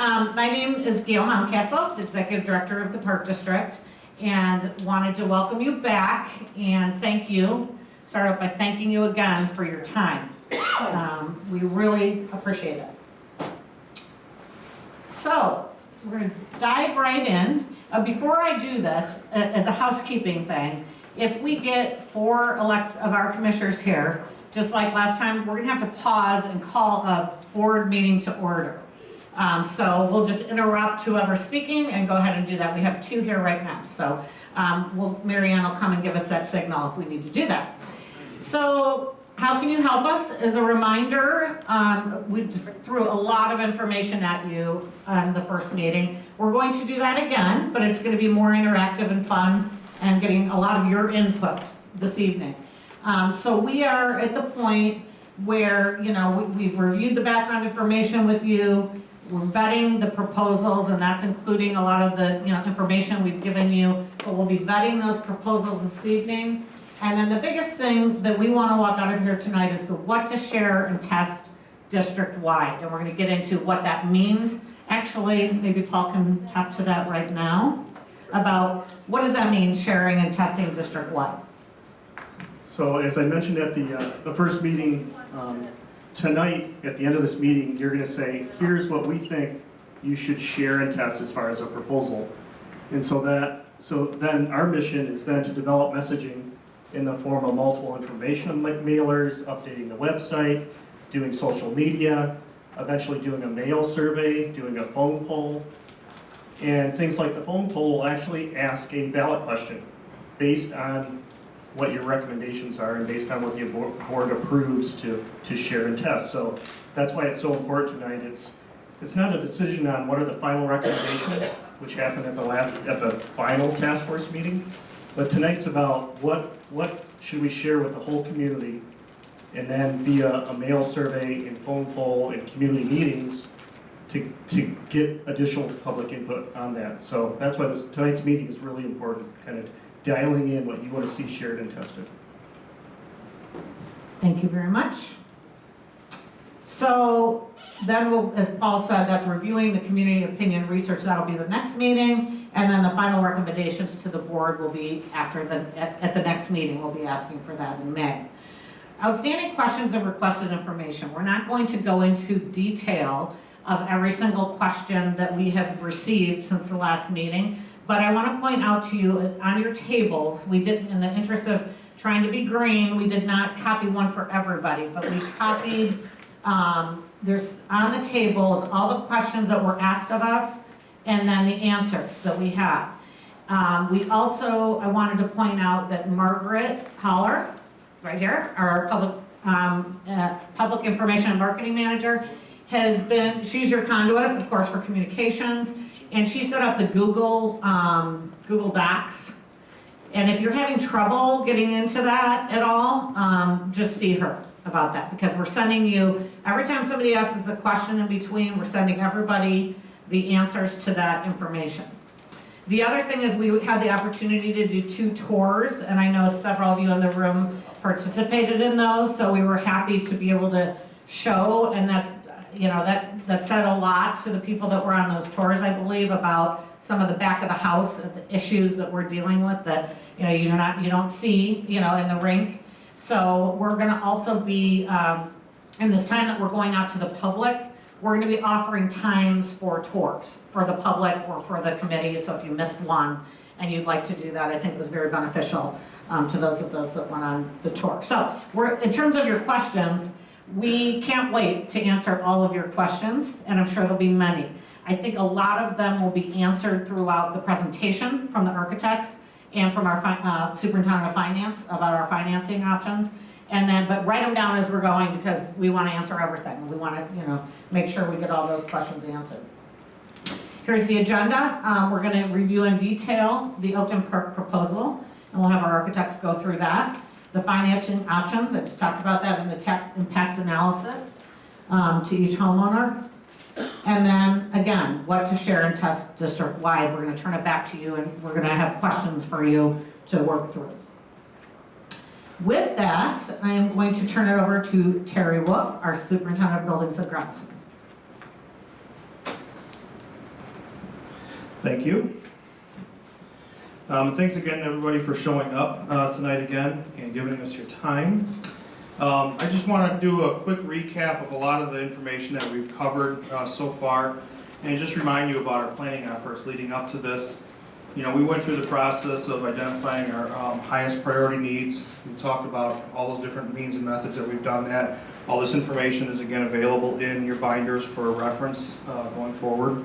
My name is Gail Mountcastle, Executive Director of the Park District, and wanted to welcome you back and thank you. Start off by thanking you again for your time. We really appreciate it. So, we're going to dive right in. Before I do this, as a housekeeping thing, if we get 4 of our commissioners here, just like last time, we're going to have to pause and call a board meeting to order. So we'll just interrupt whoever's speaking and go ahead and do that. We have 2 here right now. So Mary Ann will come and give us that signal if we need to do that. So how can you help us? As a reminder, we just threw a lot of information at you on the first meeting. We're going to do that again, but it's going to be more interactive and fun and getting a lot of your input this evening. So we are at the point where, we've reviewed the background information with you. We're vetting the proposals, and that's including a lot of the information we've given you, but we'll be vetting those proposals this evening. And then the biggest thing that we want to walk out of here tonight is the what to share and test district-wide. And we're going to get into what that means. Actually, maybe Paul can talk to that right now about what does that mean, sharing and testing district-wide. So as I mentioned at the first meeting, tonight, at the end of this meeting, you're going to say, here's what we think you should share and test as far as a proposal. And so then our mission is then to develop messaging in the form of multiple information mailers, updating the website, doing social media, eventually doing a mail survey, doing a phone poll. And things like the phone poll will actually ask a ballot question based on what your recommendations are and based on what the board approves to share and test. So that's why it's so important tonight. It's not a decision on what are the final recommendations, which happened at the final task force meeting, but tonight's about what should we share with the whole community, and then via a mail survey and phone poll and community meetings to get additional public input on that. So that's why tonight's meeting is really important, kind of dialing in what you want to see shared and tested. Thank you very much. So then as Paul said, that's reviewing the community opinion research. That'll be the next meeting. And then the final recommendations to the board will be at the next meeting. We'll be asking for that in May. Outstanding questions and requested information. We're not going to go into detail of every single question that we have received since the last meeting. But I want to point out to you on your tables, we did, in the interest of trying to be green, we did not copy one for everybody, but we copied, there's on the tables all the questions that were asked of us and then the answers that we have. We also, I wanted to point out that Margaret Holler, right here, our public information and marketing manager, she's your conduit, of course, for communications. And she set up the Google Docs. And if you're having trouble getting into that at all, just see her about that. Because we're sending you, every time somebody asks us a question in between, we're sending everybody the answers to that information. The other thing is we had the opportunity to do 2 tours, and I know several of you in the room participated in those, so we were happy to be able to show, and that said a lot to the people that were on those tours, I believe, about some of the back of the house and the issues that we're dealing with that you don't see in the rink. So we're going to also be in this time that we're going out to the public, we're going to be offering times for tours for the public or for the committee. So if you missed one and you'd like to do that, I think it was very beneficial to those of us that went on the tour. So in terms of your questions, we can't wait to answer all of your questions, and I'm sure there'll be many. I think a lot of them will be answered throughout the presentation from the architects and from our superintendent of finance about our financing options. But write them down as we're going because we want to answer everything. We want to, make sure we get all those questions answered. Here's the agenda. We're going to review in detail the Oakton Park proposal, and we'll have our architects go through that. The financing options, I just talked about that in the tax impact analysis to each homeowner. And then, again, what to share and test district-wide. We're going to turn it back to you, and we're going to have questions for you to work through. With that, I am going to turn it over to Terry Wolf, our Superintendent of Buildings and Grounds. Thank you. Thanks again, everybody, for showing up tonight again and giving us your time. I just want to do a quick recap of a lot of the information that we've covered so far, and just remind you about our planning efforts leading up to this. You know, we went through the process of identifying our highest priority needs. We talked about all those different means and methods that we've done that. All this information is again available in your binders for reference going forward.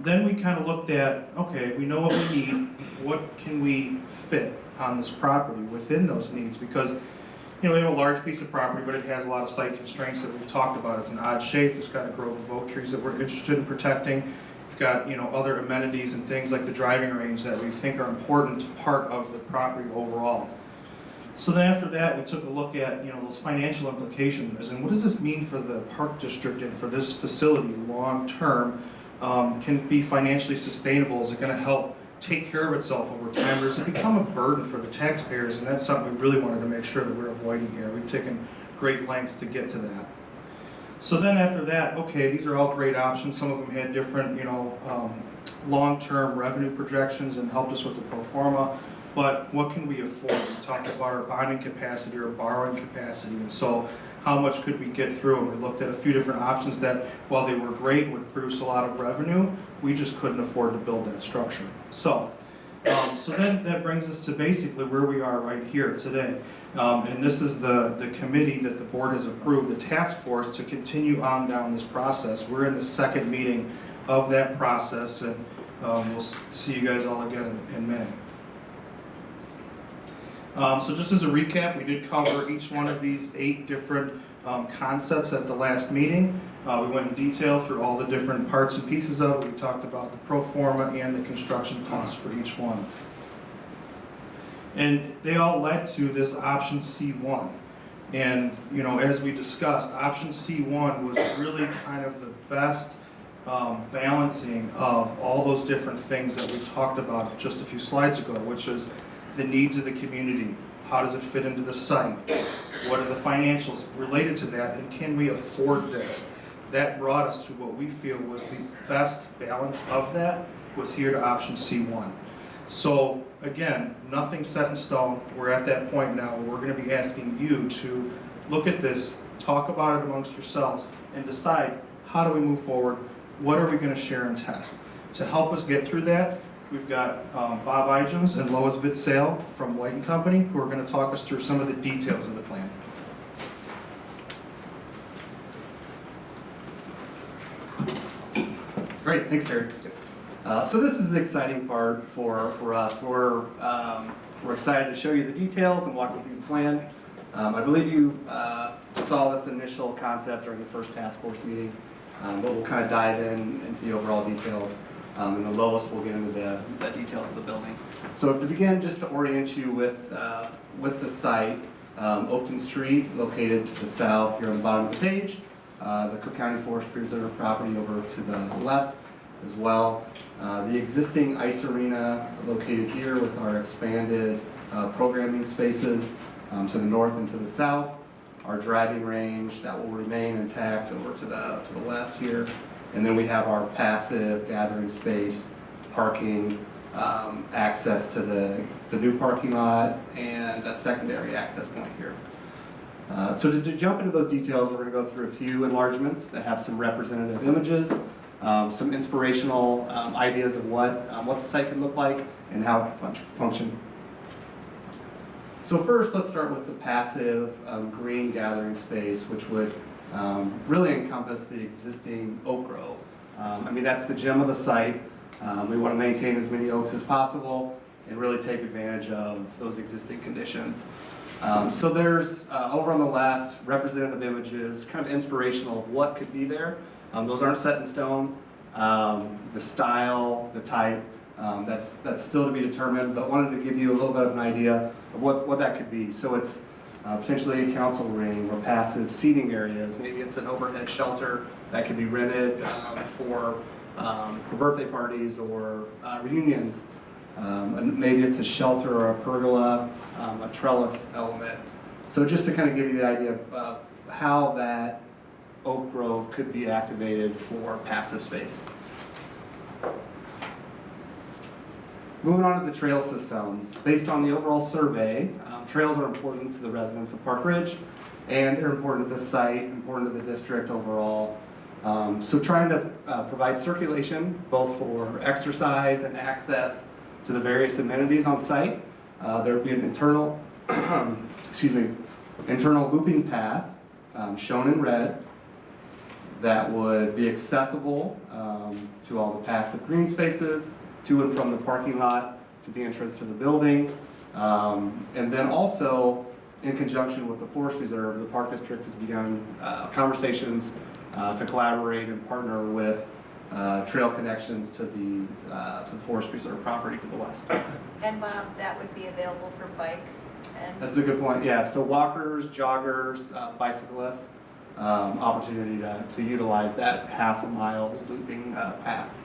Then we kind of looked at, okay, we know what we need, what can we fit on this property within those needs? Because, you know, we have a large piece of property, but it has a lot of site constraints that we've talked about. It's an odd shape, it's got a grove of oak trees that we're interested in protecting. We've got, you know, other amenities and things like the driving range that we think are important part of the property overall. So then after that, we took a look at, you know, those financial implications, and what does this mean for the park district and for this facility long term? Can it be financially sustainable? Is it going to help take care of itself over time, or does it become a burden for the taxpayers? And that's something we really wanted to make sure that we're avoiding here. We've taken great lengths to get to that. So then after that, okay, these are all great options. Some of them had different, you know, long-term revenue projections and helped us with the pro forma. But what can we afford? We talked about our bonding capacity or borrowing capacity, and so how much could we get through? And we looked at a few different options that, while they were great and would produce a lot of revenue, we just couldn't afford to build that structure. So then that brings us to basically where we are right here today. And this is the committee that the board has approved, the task force, to continue on down this process. We're in the second meeting of that process, and we'll see you guys all again in May. So just as a recap, we did cover each one of these 8 different concepts at the last meeting. We went in detail through all the different parts and pieces of it. We talked about the pro forma and the construction costs for each one. And they all led to this option C1. And, you know, as we discussed, option C1 was really kind of the best balancing of all those different things that we talked about just a few slides ago, which is the needs of the community. How does it fit into the site? What are the financials related to that, and can we afford this? That brought us to what we feel was the best balance of that, was here to option C1. So again, nothing set in stone. We're at that point now where we're going to be asking you to look at this, talk about it amongst yourselves, and decide, how do we move forward? What are we going to share and test? To help us get through that, we've got Bob Igens and Lois Vitzel from White & Company, who are going to talk us through some of the details of the plan. Great, thanks, Terry. So this is the exciting part for us. We're excited to show you the details and walk you through the plan. I believe you saw this initial concept during the first task force meeting, but we'll kind of dive into the overall details. And the Lois will get into the details of the building. So to begin, just to orient you with the site, Oakton Street, located to the south here on the bottom of the page. The Cook County Forest Preserve property over to the left as well. The existing ice arena located here with our expanded programming spaces to the north and to the south. Our driving range that will remain intact over to the west here. And then we have our passive gathering space, parking, access to the new parking lot, and a secondary access point here. So to jump into those details, we're going to go through a few enlargements that have some representative images, some inspirational ideas of what the site could look like and how it could function. So first, let's start with the passive green gathering space, which would really encompass the existing oak grove. I mean, that's the gem of the site. We want to maintain as many oaks as possible and really take advantage of those existing conditions. So there's, over on the left, representative images, kind of inspirational of what could be there. Those aren't set in stone. The style, the type, that's still to be determined, but wanted to give you a little bit of an idea of what that could be. So it's potentially a council ring or passive seating areas. Maybe it's an overhead shelter that could be rented for birthday parties or reunions. And maybe it's a shelter or a pergola, a trellis element. So just to kind of give you the idea of how that oak grove could be activated for passive space. Moving on to the trail system. Based on the overall survey, trails are important to the residents of Park Ridge, and they're important to the site, important to the district overall. So trying to provide circulation, both for exercise and access to the various amenities on site. There would be an internal, internal looping path shown in red that would be accessible to all the passive green spaces, to and from the parking lot, to the entrance to the building. And then also, in conjunction with the Forest Reserve, the Park District has begun conversations to collaborate and partner with trail connections to the Forest Reserve property to the west. And Bob, that would be available for bikes and... That's a good point, yeah. So walkers, joggers, bicyclists, opportunity to utilize that half-a-mile looping path.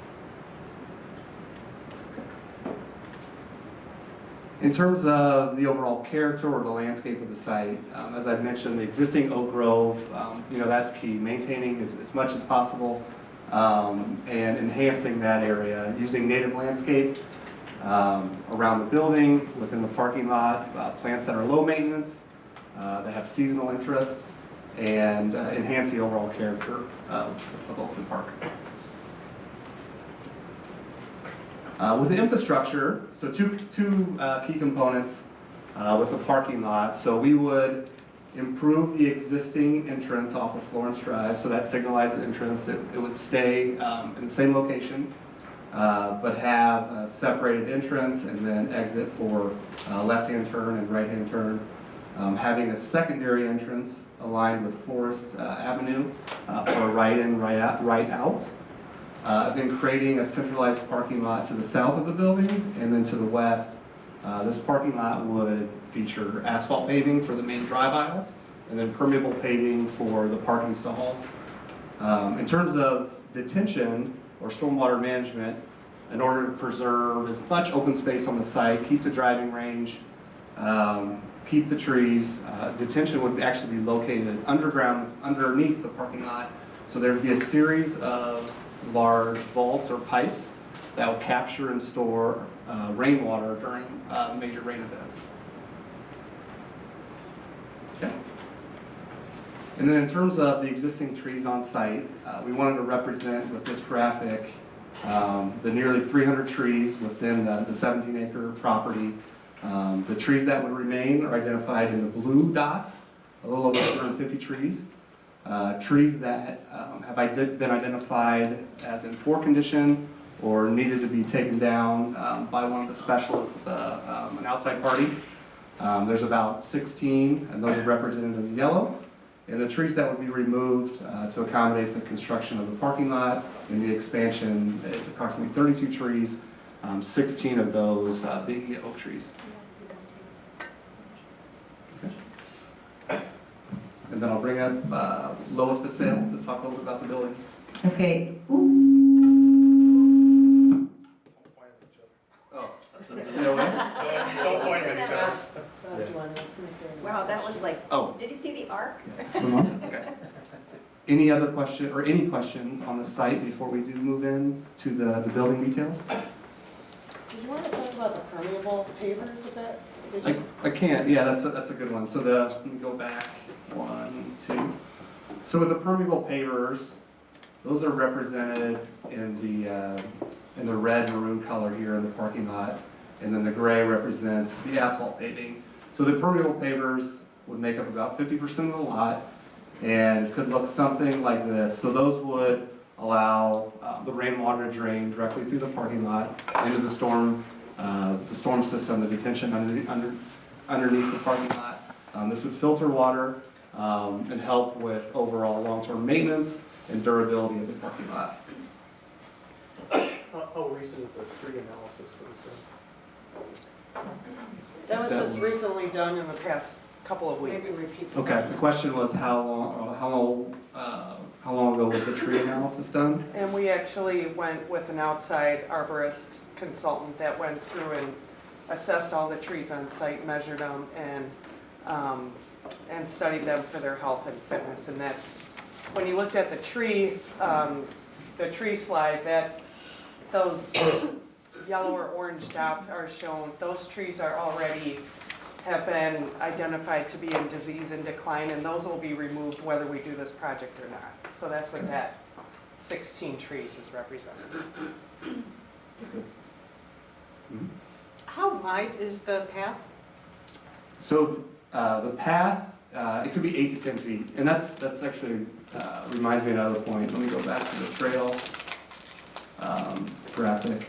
In terms of the overall character or the landscape of the site, as I've mentioned, the existing oak grove, that's key. Maintaining as much as possible and enhancing that area using native landscape around the building, within the parking lot, plants that are low maintenance, that have seasonal interest, and enhance the overall character of Oakton Park. With the infrastructure, so two key components with the parking lot. So we would improve the existing entrance off of Florence Drive, so that signalized entrance. It would stay in the same location, but have a separated entrance and then exit for left-hand turn and right-hand turn. Having a secondary entrance aligned with Forest Avenue for a right-in, right-out. Then creating a centralized parking lot to the south of the building, and then to the west, this parking lot would feature asphalt paving for the main drive aisles, and then permeable paving for the parking stalls. In terms of detention or stormwater management, in order to preserve as much open space on the site, keep the driving range, keep the trees, detention would actually be located underground, underneath the parking lot. So there would be a series of large vaults or pipes that will capture and store rainwater during major rain events. Okay. And then in terms of the existing trees on site, we wanted to represent with this graphic the nearly 300 trees within the 17-acre property. The trees that would remain are identified in the blue dots, a little over 250 trees. Trees that have been identified as in poor condition or needed to be taken down by one of the specialists, an outside party. There's about 16, and those are represented in yellow. And the trees that would be removed to accommodate the construction of the parking lot and the expansion is approximately 32 trees, 16 of those being the oak trees. And then I'll bring up Lois Fitzale to talk a little bit about the building. Okay. Oh, stay away. Don't point at each other. Wow, that was like, Oh. did you see the arc? Yes, swim on? Okay. Any other question or any questions on the site before we do move in to the building details? Did you want to talk about the permeable pavers? Is that? I can't. Yeah, that's a good one. So let me go back 1, 2. So with the permeable pavers, those are represented in the red maroon color here in the parking lot, and then the gray represents the asphalt paving. So the permeable pavers would make up about 50% of the lot and could look something like this. So those would allow the rainwater to drain directly through the parking lot into the storm system, the detention underneath the parking lot. This would filter water and help with overall long-term maintenance and durability of the parking lot. How recent is the tree analysis for this? That was That just was- recently done in the past couple of Maybe weeks. repeat. Okay, the question was how long ago was the tree analysis done? And we actually went with an outside arborist consultant that went through and assessed all the trees on site, measured them, and studied them for their health and fitness. And that's, when you looked at the tree slide, those yellow or orange dots are shown, those trees are already, have been identified to be in disease and decline, and those will be removed whether we do this project or not. So that's what that 16 trees is represented. How wide is the path? So the path, it could be 8 to 10 feet, and that's actually reminds me of another point. Let me go back to the trail graphic.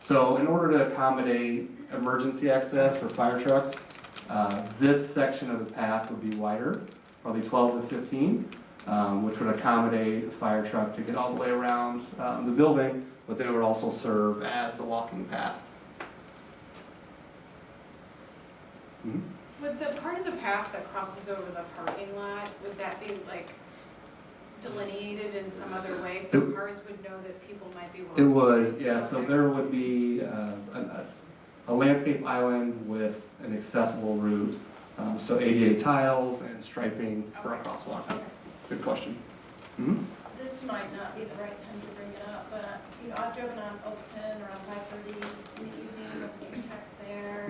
So in order to accommodate emergency access for fire trucks, this section of the path would be wider, probably 12 to 15, which would accommodate a fire truck to get all the way around the building, but then it would also serve as the walking path. Would the part of the path that crosses over the parking lot, would that be like delineated in some other way so cars would know that people might be walking? It would, yeah, so there would be a landscape island with an accessible route, so ADA tiles and striping for a crosswalk. Okay. Good question. Mhm. This might not be the right time to bring it up, but, I've driven on Oakton around 5:30 in the evening with the text there.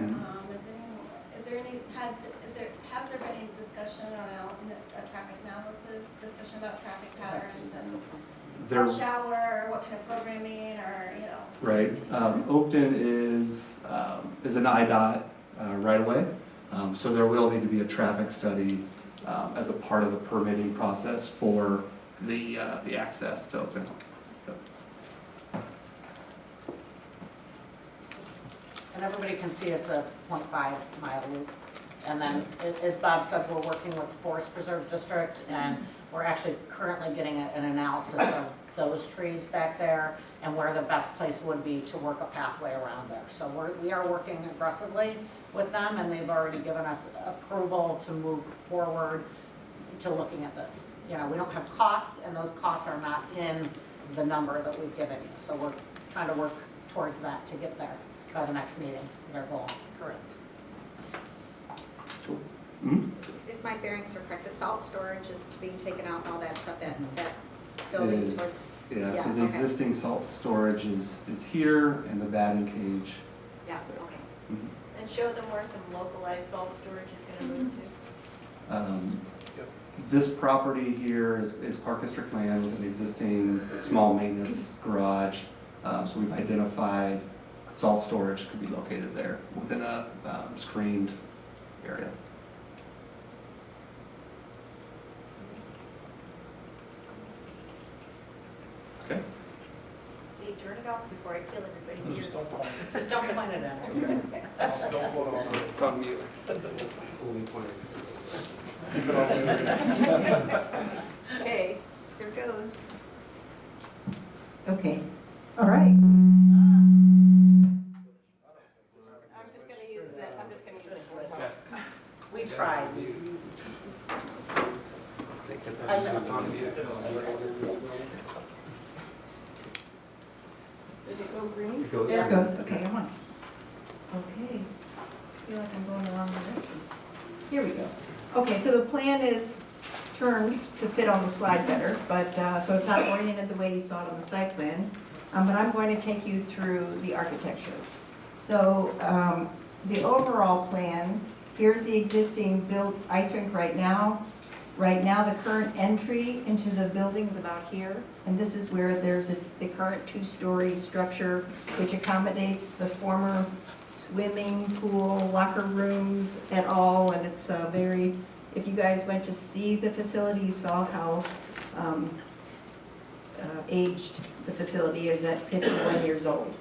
Has there been any discussion around a traffic analysis, discussion about traffic patterns and rush hour, what kind of programming, or, Right, Oakton is an IDOT right away, so there will need to be a traffic study as a part of the permitting process for the access to Oakton. And everybody can see it's a 0.5 mile loop. And then, as Bob said, we're working with the Forest Preserve District, and we're actually currently getting an analysis of those trees back there and where the best place would be to work a pathway around there. So we are working aggressively with them, and they've already given us approval to move forward to looking at this. We don't have costs, and those costs are not in the number that we've given you. So we're trying to work towards that to get there by the next meeting, is our goal. Correct. Cool. Mhm. If my bearings are correct, the salt storage is being taken out and all that stuff, that building Is- towards, Yeah, so the okay. existing salt storage is here, and the batting cage. yeah, okay. Mhm. And show them where some localized salt storage is gonna move to. This property here is Park District land with an existing small maintenance garage. So we've identified salt storage could be located there within a screened area. Okay. Hey, turn it off before I kill everybody's ears. Just don't point it at her. It's on mute. Okay, here goes. Okay, all right. I'm just gonna use that. We tried. Does it go green? There it goes, okay, I'm on. Okay, I feel like I'm going the wrong direction. Here we go. Okay, so the plan is turned to fit on the slide better, but, so it's not oriented the way you saw it on the site plan, but I'm going to take you through the architecture. So, the overall plan, here's the existing built ice rink right now. Right now, the current entry into the building is about here, and this is where there's the current two-story structure which accommodates the former swimming pool, locker rooms et al. And it's very, if you guys went to see the facility, you saw how aged the facility is at 51 years old.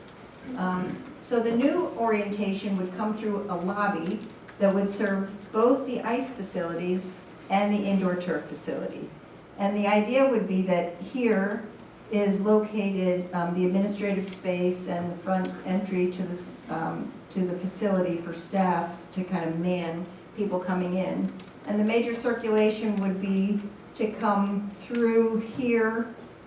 So the new orientation would come through a lobby that would serve both the ice facilities and the indoor turf facility. And the idea would be that here is located the administrative space and the front entry to the facility for staff to kind of man people coming in. And the major circulation would be to come through here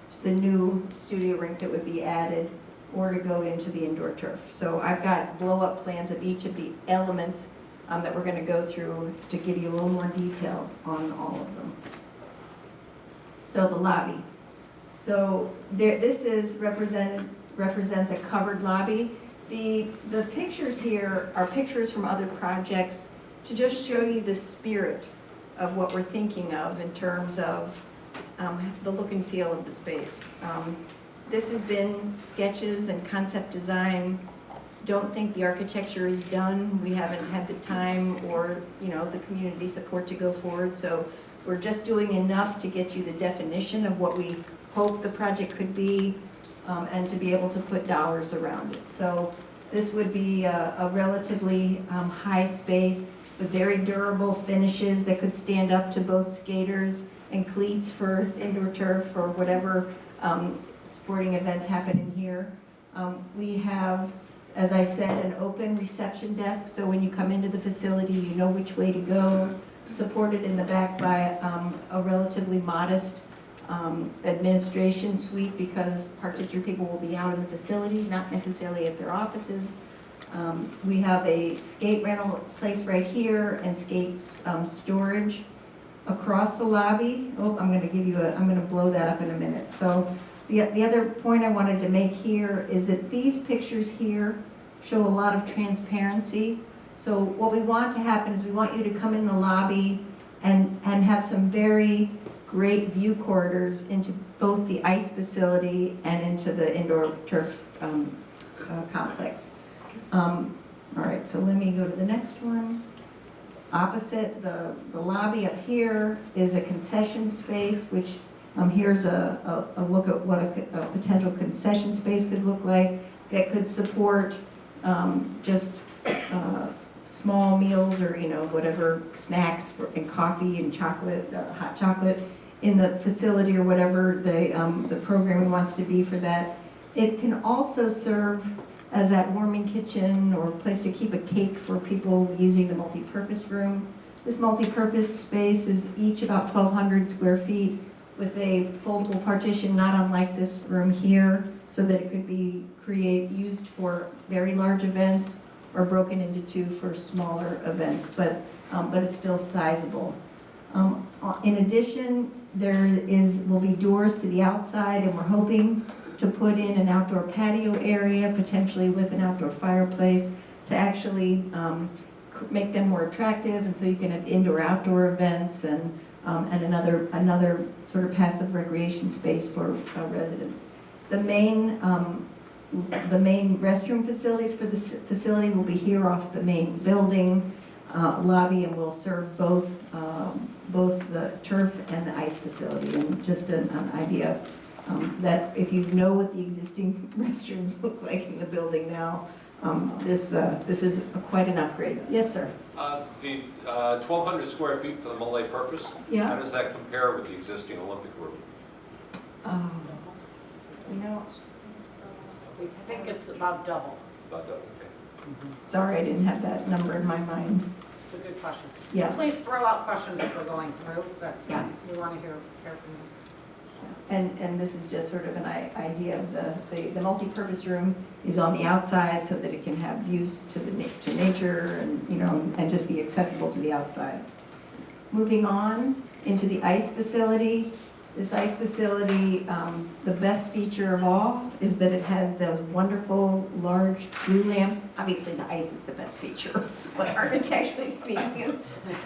to the new studio rink that would be added, or to go into the indoor turf. So I've got blow-up plans of each of the elements that we're going to go through to give you a little more detail on all of them. So the lobby. So this is represents a covered lobby. The pictures here are pictures from other projects to just show you the spirit of what we're thinking of in terms of the look and feel of the space. This has been sketches and concept design. Don't think the architecture is done. We haven't had the time or, the community support to go forward. So we're just doing enough to get you the definition of what we hope the project could be, and to be able to put dollars around it. So this would be a relatively high space with very durable finishes that could stand up to both skaters and cleats for indoor turf or whatever sporting events happen in here. We have, as I said, an open reception desk, so when you come into the facility, you know which way to go. Supported in the back by a relatively modest administration suite, because Park District people will be out in the facility, not necessarily at their offices. We have a skate rental place right here and skate storage across the lobby. Oh, I'm gonna blow that up in a minute. So the other point I wanted to make here is that these pictures here show a lot of transparency. So what we want to happen is we want you to come in the lobby and have some very great view corridors into both the ice facility and into the indoor turf complex. All right, so let me go to the next one. Opposite the lobby up here is a concession space, which here's a look at what a potential concession space could look like that could support just small meals or whatever snacks and coffee and chocolate, hot chocolate in the facility or whatever the programming wants to be for that. It can also serve as that warming kitchen or place to keep a cake for people using the multi-purpose room. This multi-purpose space is each about 1,200 square feet with a foldable partition, not unlike this room here, so that it could be used for very large events or broken into two for smaller events, but it's still sizable. In addition, will be doors to the outside, and we're hoping to put in an outdoor patio area, potentially with an outdoor fireplace, to actually make them more attractive, and so you can have indoor-outdoor events and another sort of passive recreation space for residents. The main restroom facilities for this facility will be here off the main building lobby, and will serve both the turf and the ice facility. And just an idea that if you know what the existing restrooms look like in the building now, this is quite an upgrade. Yes, sir. The 1,200 square feet for the multi-purpose, Yeah. how does that compare with the existing Olympic room? I think it's about double. About double, okay. Sorry, I didn't have that number in my mind. It's a good question. Yeah. Please throw out questions as we're going through. Yeah. We want to hear from you. And this is just sort of an idea of the multi-purpose room is on the outside so that it can have views to nature and just be accessible to the outside. Moving on into the ice facility. This ice facility, the best feature of all is that it has those wonderful large glue lamps. Obviously the ice is the best feature, but architecturally speaking,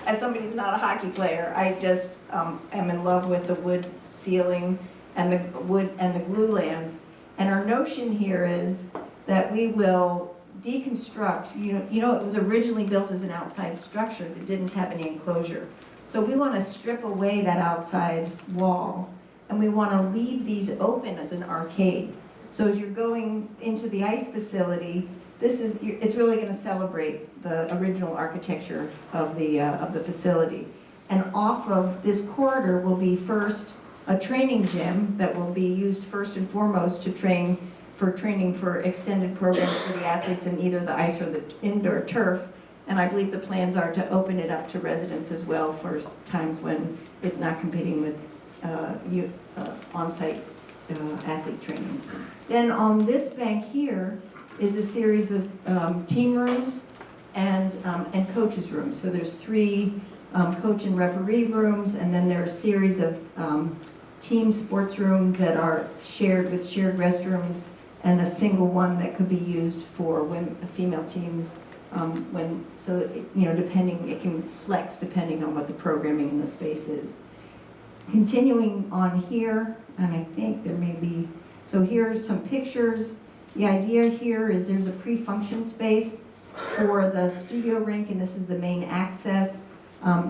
as somebody who's not a hockey player, I just am in love with the wood ceiling and the wood and the glue lamps. And our notion here is that we will deconstruct, it was originally built as an outside structure that didn't have any enclosure. So we want to strip away that outside wall, and we want to leave these open as an arcade. So as you're going into the ice facility, it's really going to celebrate the original architecture of the facility. And off of this corridor will be first a training gym that will be used first and foremost to training for extended programs for the athletes in either the ice or the indoor turf. And I believe the plans are to open it up to residents as well for times when it's not competing with on-site athlete training. Then on this bank here is a series of team rooms and coaches' rooms. So there's 3 coach and referee rooms, and then there are a series of team sports rooms that are shared restrooms and a single one that could be used for female teams so depending, it can flex depending on what the programming in the space is. Continuing on here, and I think there may be, so here are some pictures. The idea here is there's a pre-function space for the studio rink, and this is the main access.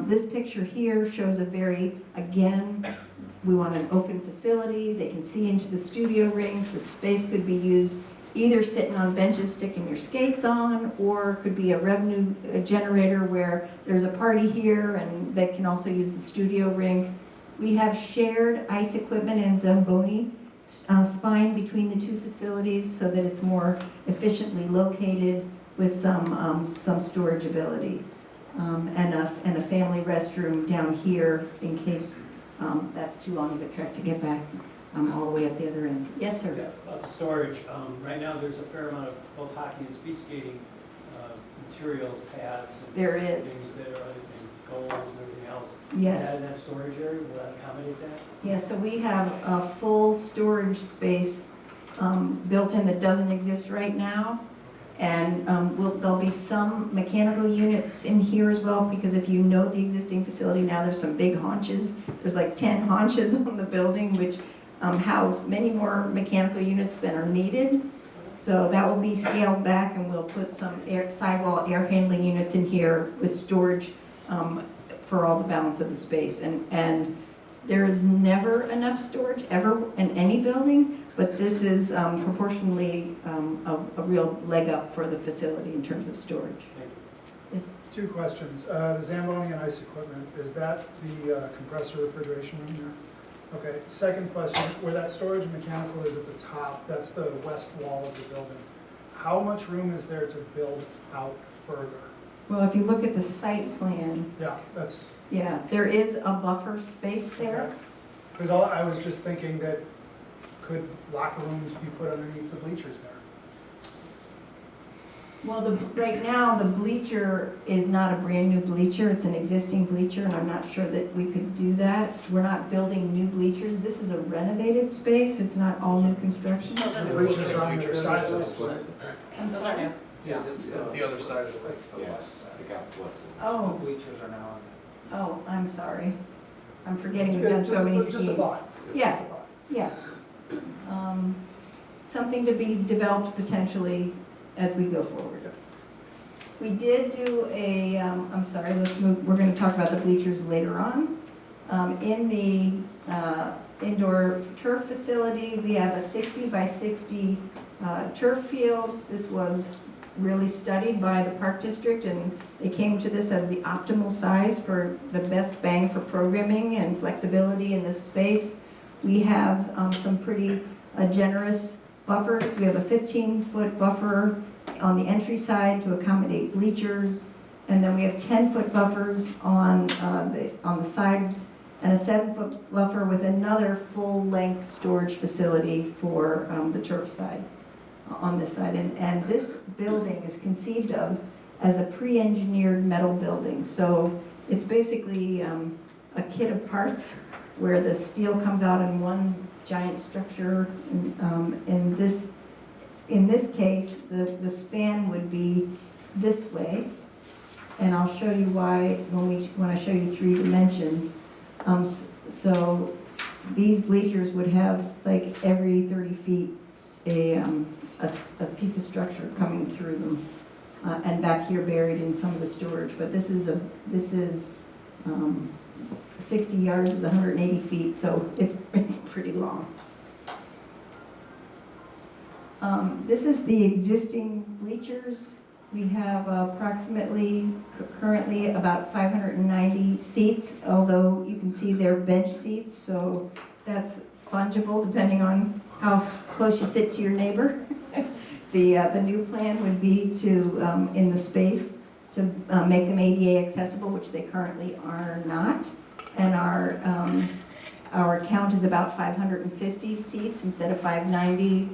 This picture here shows again, we want an open facility. They can see into the studio rink. The space could be used either sitting on benches, sticking your skates on, or could be a revenue generator where there's a party here and they can also use the studio rink. We have shared ice equipment and Zamboni spine between the two facilities so that it's more efficiently located with some storage ability. And a family restroom down here in case that's too long of a trek to get back all the way up the other end. Yes, sir? Yeah, about the storage, right now there's a fair amount of both hockey and speed skating materials, pads. And There is. things that are, and goals and everything else. Yes. Is that in that storage area, will that accommodate that? Yeah, so we have a full storage space built in that doesn't exist right now. And there'll be some mechanical units in here as well, because if you know the existing facility now, there's some big haunches. There's like 10 haunches on the building, which house many more mechanical units than are needed. So that will be scaled back, and we'll put some sidewall air handling units in here with storage for all the balance of the space. And there is never enough storage ever in any building, but this is proportionally a real leg up for the facility in terms of storage. Yes. Two questions. The Zamboni and ice equipment, is that the compressor refrigeration room there? Okay. Second question, where that storage and mechanical is at the top, that's the west wall of the building. How much room is there to build out further? Well, if you look at the site plan, Yeah, that's. yeah, there is a buffer space there. Because I was just thinking that could locker rooms be put underneath the bleachers there? Well, right now, the bleacher is not a brand-new bleacher, it's an existing bleacher, and I'm not sure that we could do that. We're not building new bleachers, this is a renovated space, it's not all new construction. The bleachers are on the other side of the I'm sorry? Yeah, it's the other side of the lake, the west side. It got flipped. Oh, Bleachers are now oh, I'm sorry. I'm forgetting we've done so many Just a schemes. thought. Yeah. Just a thought. Yeah. Something to be developed potentially as we go forward. We did do I'm sorry, let's move, we're going to talk about the bleachers later on. In the indoor turf facility, we have a 60 by 60 turf field. This was really studied by the Park District, and they came to this as the optimal size for the best bang for programming and flexibility in this space. We have some pretty generous buffers. We have a 15-foot buffer on the entry side to accommodate bleachers, and then we have 10-foot buffers on the sides, and a 7-foot buffer with another full-length storage facility for the turf side on this side. And this building is conceived of as a pre-engineered metal building. So it's basically a kit of parts where the steel comes out in one giant structure. In this case, the span would be this way. And I'll show you why when I show you 3 dimensions. So these bleachers would have like every 30 feet a piece of structure coming through them, and back here buried in some of the storage. But this is 60 yards is 180 feet, so it's pretty long. This is the existing bleachers. We have approximately, currently about 590 seats, although you can see they're bench seats, so that's fungible depending on how close you sit to your neighbor. The new plan would be to, in the space, to make them ADA accessible, which they currently are not. And our count is about 550 seats instead of 590.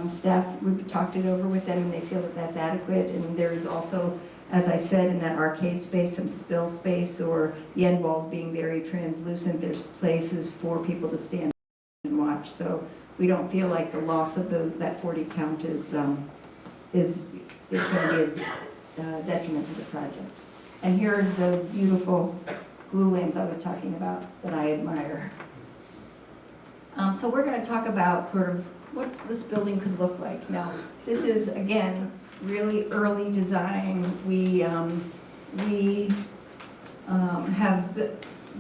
Staff, we've talked it over with them, and they feel that that's adequate. And there is also, as I said, in that arcade space, some spill space, or the end walls being very translucent. There's places for people to stand and watch. So we don't feel like the loss of that 40 count is going to be a detriment to the project. And here's those beautiful glue lamps I was talking about that I admire. So we're going to talk about sort of what this building could look like. Now, this is, again, really early design. We have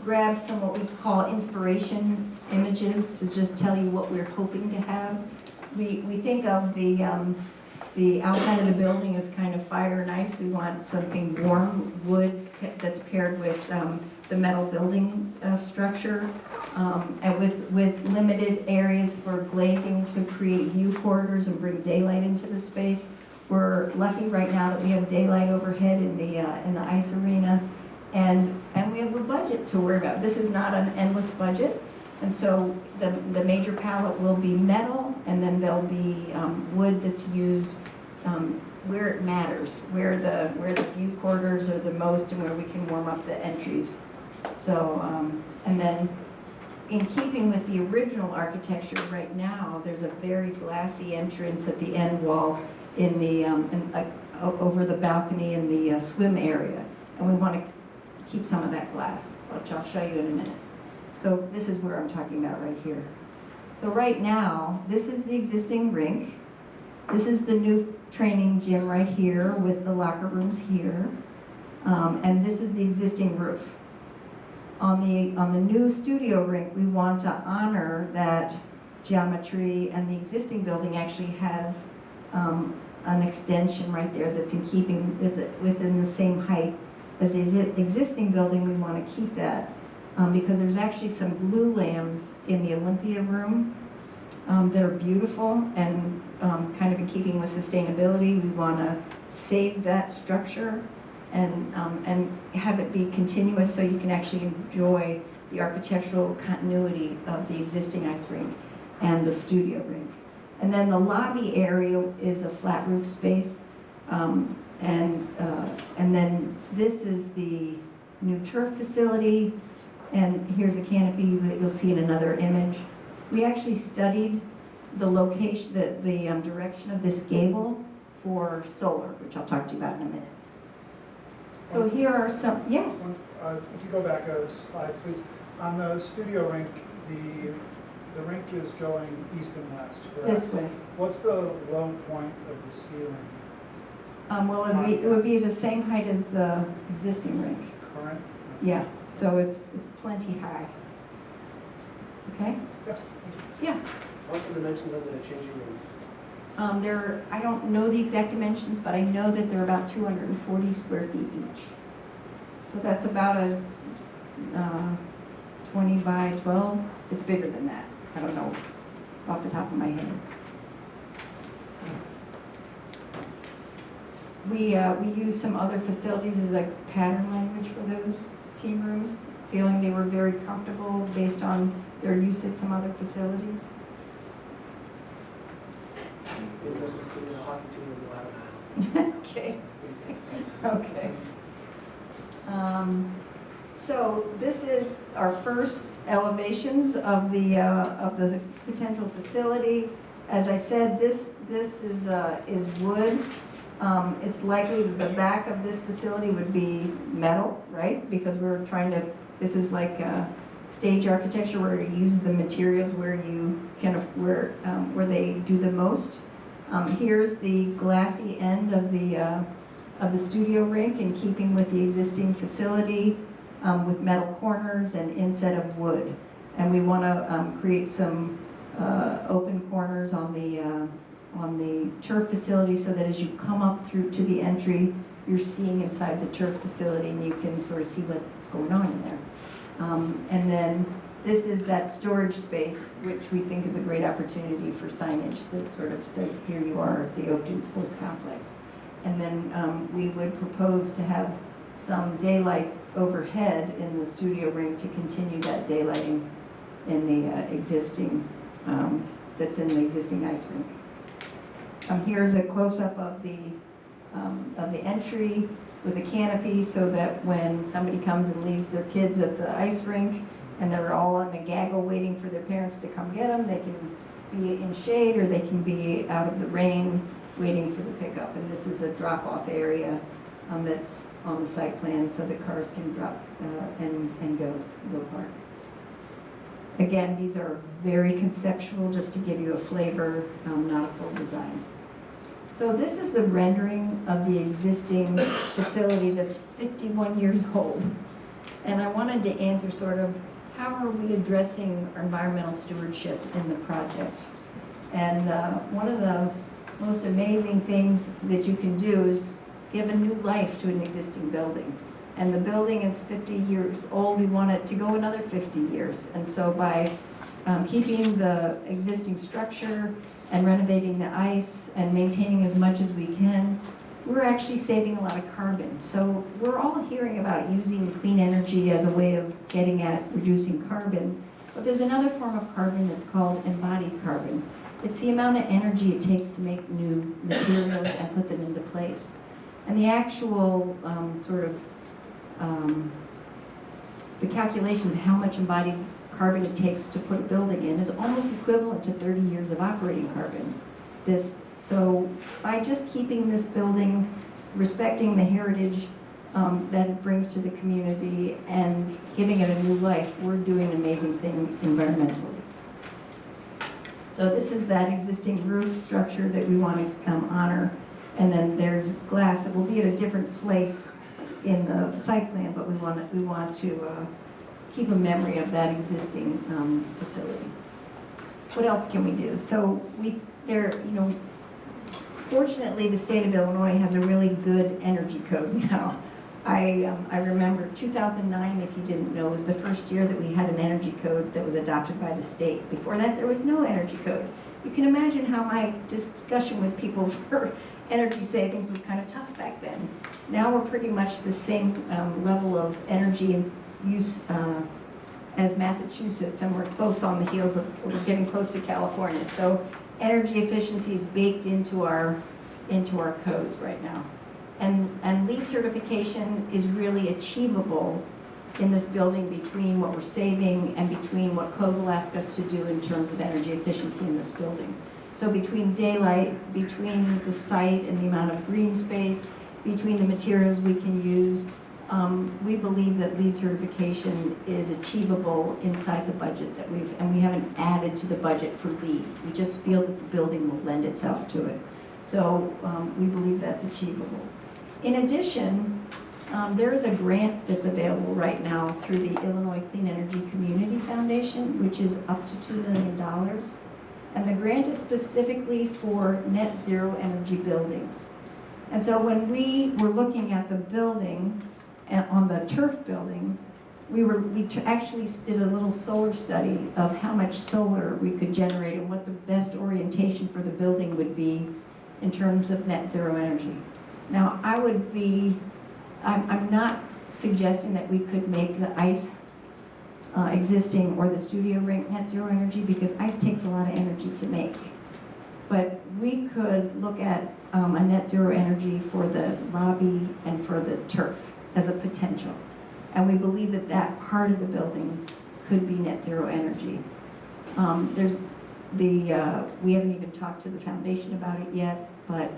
grabbed some what we call inspiration images to just tell you what we're hoping to have. We think of the outside of the building as kind of fire and ice. We want something warm, wood that's paired with the metal building structure, and with limited areas for glazing to create view corridors and bring daylight into the space. We're lucky right now that we have daylight overhead in the ice arena, and we have a budget to worry about. This is not an endless budget, and so the major palette will be metal, and then there'll be wood that's used where it matters, where the view corridors are the most, and where we can warm up the entries. So, and then in keeping with the original architecture, right now there's a very glassy entrance at the end wall in the over the balcony in the swim area, and we want to keep some of that glass, which I'll show you in a minute. So this is where I'm talking about right here. So right now, this is the existing rink. This is the new training gym right here with the locker rooms here, and this is the existing roof. On the new studio rink, we want to honor that geometry, and the existing building actually has an extension right there that's in keeping within the same height as the existing building. We want to keep that because there's actually some glue lamps in the Olympia room that are beautiful and kind of in keeping with sustainability. We want to save that structure and have it be continuous so you can actually enjoy the architectural continuity of the existing ice rink and the studio rink. And then the lobby area is a flat roof space, and then this is the new turf facility, and here's a canopy that you'll see in another image. We actually studied the location, the direction of this gable for solar, which I'll talk to you about in a minute. So here are some, yes? If you go back a slide, please. On the studio rink, the rink is going east and west, correct? This way. What's the low point of the ceiling? Well, it would be the same height as the existing rink. Current? Yeah, so it's plenty high. Okay? Yeah. Yeah. What's the dimensions of the changing rooms? I don't know the exact dimensions, but I know that they're about 240 square feet each. So that's about a 20 by 12. It's bigger than that. I don't know off the top of my head. We used some other facilities as a pattern language for those team rooms, feeling they were very comfortable based on their use at some other facilities. Interested to see the hockey team in Long Island. Okay. Space next time. Okay. So this is our first elevations of the potential facility. As I said, this is wood. It's likely that the back of this facility would be metal, right? Because we're trying to. This is like stage architecture where you use the materials where you can where they do the most. Here's the glassy end of the studio rink, in keeping with the existing facility, with metal corners and inset of wood. And we want to create some open corners on the turf facility, so that as you come up through to the entry, you're seeing inside the turf facility, and you can sort of see what's going on in there. And then this is that storage space, which we think is a great opportunity for signage that sort of says, here you are at the Oakton Sports Complex. And then we would propose to have some daylights overhead in the studio rink to continue that daylighting in the existing, that's in the existing ice rink. Here's a close-up of the entry with a canopy, so that when somebody comes and leaves their kids at the ice rink and they're all on the gaggle waiting for their parents to come get them. They can be in shade or they can be out of the rain waiting for the pickup. And this is a drop-off area that's on the site plan so the cars can drop and go park. Again, these are very conceptual, just to give you a flavor, not a full design. So this is the rendering of the existing facility that's 51 years old. And I wanted to answer sort of, how are we addressing our environmental stewardship in the project? And one of the most amazing things that you can do is give a new life to an existing building. And the building is 50 years old, we want it to go another 50 years. And so by keeping the existing structure and renovating the ice and maintaining as much as we can, we're actually saving a lot of carbon. So we're all hearing about using clean energy as a way of getting at reducing carbon, but there's another form of carbon that's called embodied carbon. It's the amount of energy it takes to make new materials and put them into place. And the actual the calculation of how much embodied carbon it takes to put a building in is almost equivalent to 30 years of operating carbon. So by just keeping this building, respecting the heritage that it brings to the community and giving it a new life, we're doing an amazing thing environmentally. So this is that existing roof structure that we want to honor. And then there's glass that will be at a different place in the site plan, but we want to keep a memory of that existing facility. What else can we do? So fortunately, the state of Illinois has a really good energy code now. I remember 2009, if you didn't know, was the first year that we had an energy code that was adopted by the state. Before that, there was no energy code. You can imagine how my discussion with people for energy savings was kind of tough back then. Now we're pretty much the same level of energy use as Massachusetts, and we're close on the heels of, we're getting close to California. So energy efficiency is baked into our codes right now. And LEED certification is really achievable in this building between what we're saving and between what code will ask us to do in terms of energy efficiency in this building. So between daylight, between the site and the amount of green space, between the materials we can use, we believe that LEED certification is achievable inside the budget and we haven't added to the budget for LEED. We just feel that the building will lend itself to it. So we believe that's achievable. In addition, there is a grant that's available right now through the Illinois Clean Energy Community Foundation, which is up to $2 million. And the grant is specifically for net zero energy buildings. And so when we were looking at the building, on the turf building, we actually did a little solar study of how much solar we could generate and what the best orientation for the building would be in terms of net zero energy. Now, I'm not suggesting that we could make the ice existing or the studio rink net zero energy, because ice takes a lot of energy to make. But we could look at a net zero energy for the lobby and for the turf as a potential. And we believe that that part of the building could be net zero energy. We haven't even talked to the foundation about it yet, but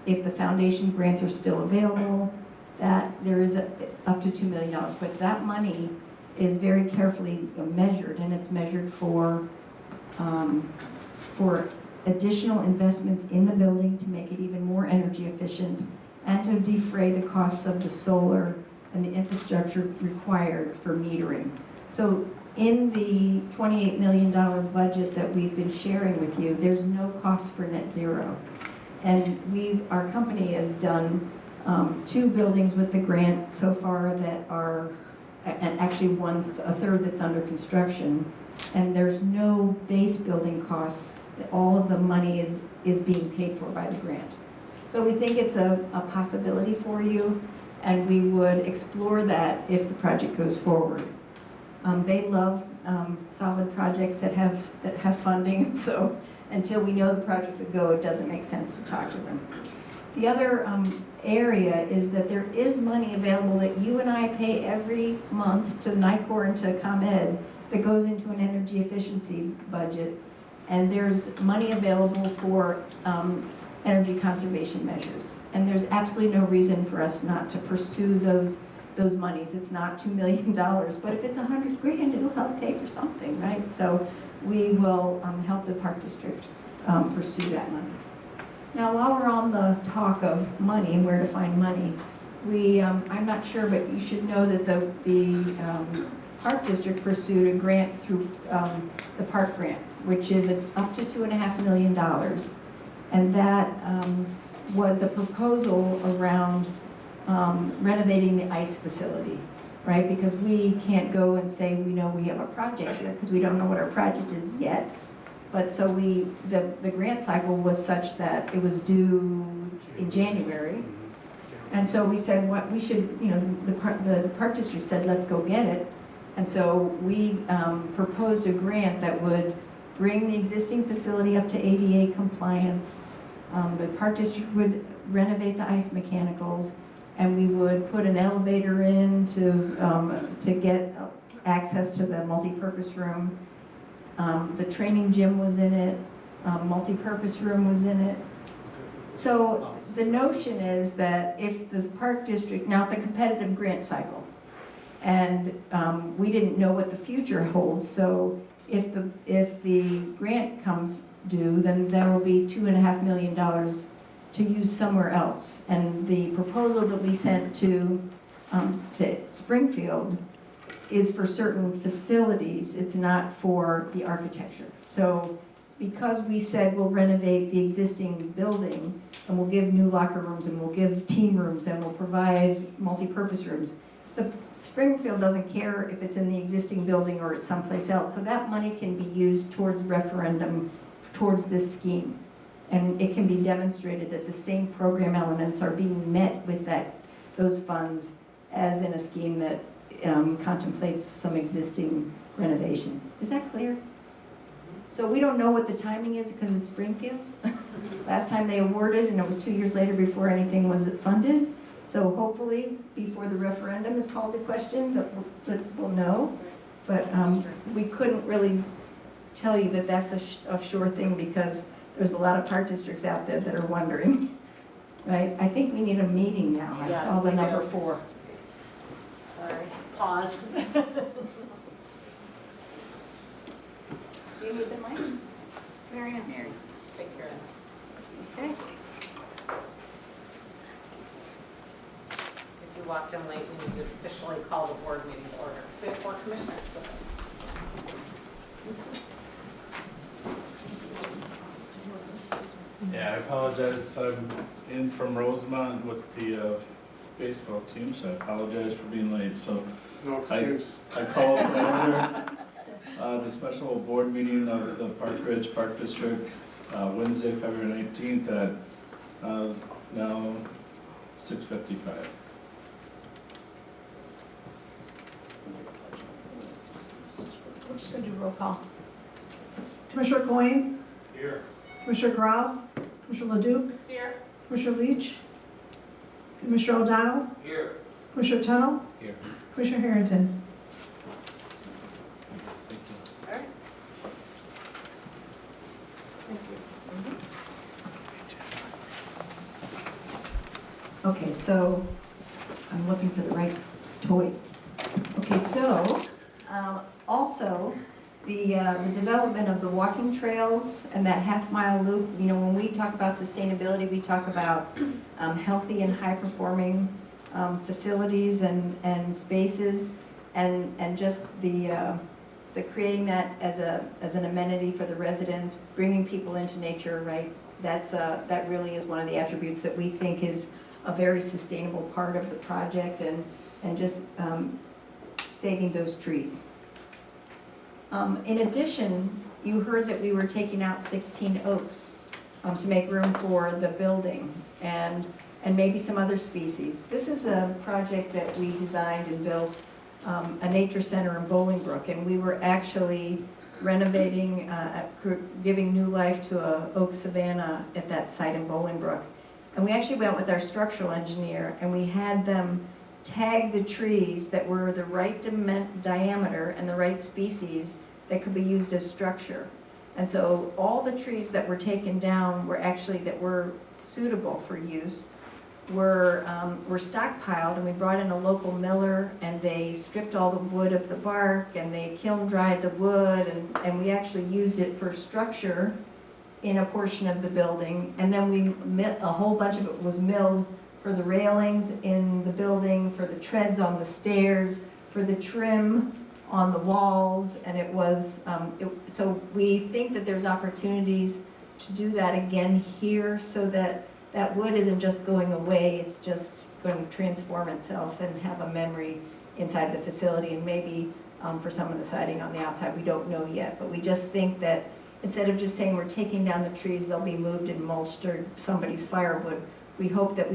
if the foundation grants are still available, that there is up to $2 million. But that money is very carefully measured, and it's measured for additional investments in the building to make it even more energy efficient and to defray the costs of the solar and the infrastructure required for metering. So in the $28 million budget that we've been sharing with you, there's no cost for net zero. And our company has done 2 buildings with the grant so far that are, and actually a third that's under construction. And there's no base building costs. All of the money is being paid for by the grant. So we think it's a possibility for you, and we would explore that if the project goes forward. They love solid projects that have funding, so until we know the projects that go, it doesn't make sense to talk to them. The other area is that there is money available that you and I pay every month to NICOR and to ComEd that goes into an energy efficiency budget, and there's money available for energy conservation measures. And there's absolutely no reason for us not to pursue those monies. It's not $2 million, but if it's $100 grand, it'll help pay for something, right? So we will help the Park District pursue that money. Now, while we're on the talk of money and where to find money, I'm not sure, but you should know that the Park District pursued a grant through the Park Grant, which is up to $2.5 million. And that was a proposal around renovating the ice facility, right? Because we can't go and say we know we have a project here, because we don't know what our project is yet. But so the grant cycle was such that it was due in January. And so we said, what we should, the Park District said, let's go get it. And so we proposed a grant that would bring the existing facility up to ADA compliance. The Park District would renovate the ice mechanicals, and we would put an elevator in to get access to the multi-purpose room. The training gym was in it, multi-purpose room was in it. So the notion is that if the Park District, now it's a competitive grant cycle, and we didn't know what the future holds, so if the grant comes due, then there will be $2.5 million to use somewhere else. And the proposal that we sent to Springfield is for certain facilities, it's not for the architecture. So because we said we'll renovate the existing building, and we'll give new locker rooms, and we'll give team rooms, and we'll provide multi-purpose rooms, the Springfield doesn't care if it's in the existing building or it's someplace else. So that money can be used towards referendum, towards this scheme. And it can be demonstrated that the same program elements are being met with those funds as in a scheme that contemplates some existing renovation. Is that clear? So we don't know what the timing is because it's Springfield. Last time they awarded, and it was 2 years later before anything was funded. So hopefully, before the referendum is called to question, that we'll know. But we couldn't really tell you that that's a sure thing, because there's a lot of park districts out there that are wondering, right? I think we need a meeting now. I Yes, saw the we number do. 4. Sorry, pause. Do you need the mic? Mary Ann. Take care of this. Okay. If you walked in late, we need to officially call the board meeting to order. We have 4 commissioners today. Yeah, I apologize. I'm in from Rosemont with the baseball team, so I apologize for being late. So No excuse. I called to order the special board meeting of the Park Ridge Park District Wednesday, February 19th at now 6:55. We're just going to do roll call. Commissioner Coyne, Here. Commissioner Grau, Commissioner Leduc, Here. Commissioner Leach, Commissioner O'Donnell, Here. Commissioner Tunnell, Here. Commissioner Harrington. Okay, so I'm looking for the right toys. Okay, so also the development of the walking trails and that half-mile loop. When we talk about sustainability, we talk about healthy and high-performing facilities and spaces, and just the creating that as an amenity for the residents, bringing people into nature, right? That really is one of the attributes that we think is a very sustainable part of the project, and just saving those trees. In addition, you heard that we were taking out 16 oaks to make room for the building and maybe some other species. This is a project that we designed and built, a nature center in Bolingbrook, and we were actually renovating, giving new life to a oak savanna at that site in Bolingbrook. And we actually went with our structural engineer, and we had them tag the trees that were the right diameter and the right species that could be used as structure. And so all the trees that were taken down were actually, that were suitable for use, were stockpiled, and we brought in a local miller, and they stripped all the wood of the bark, and they kiln dried the wood, and we actually used it for structure in a portion of the building. And then a whole bunch of it was milled for the railings in the building, for the treads on the stairs, for the trim on the walls, and it was, so we think that there's opportunities to do that again here, so that that wood isn't just going away, it's just going to transform itself and have a memory inside the facility, and maybe for some of the siding on the outside, we don't know yet, but we just think that instead of just saying we're taking down the trees, they'll be moved and mulched, or somebody's firewood, we hope that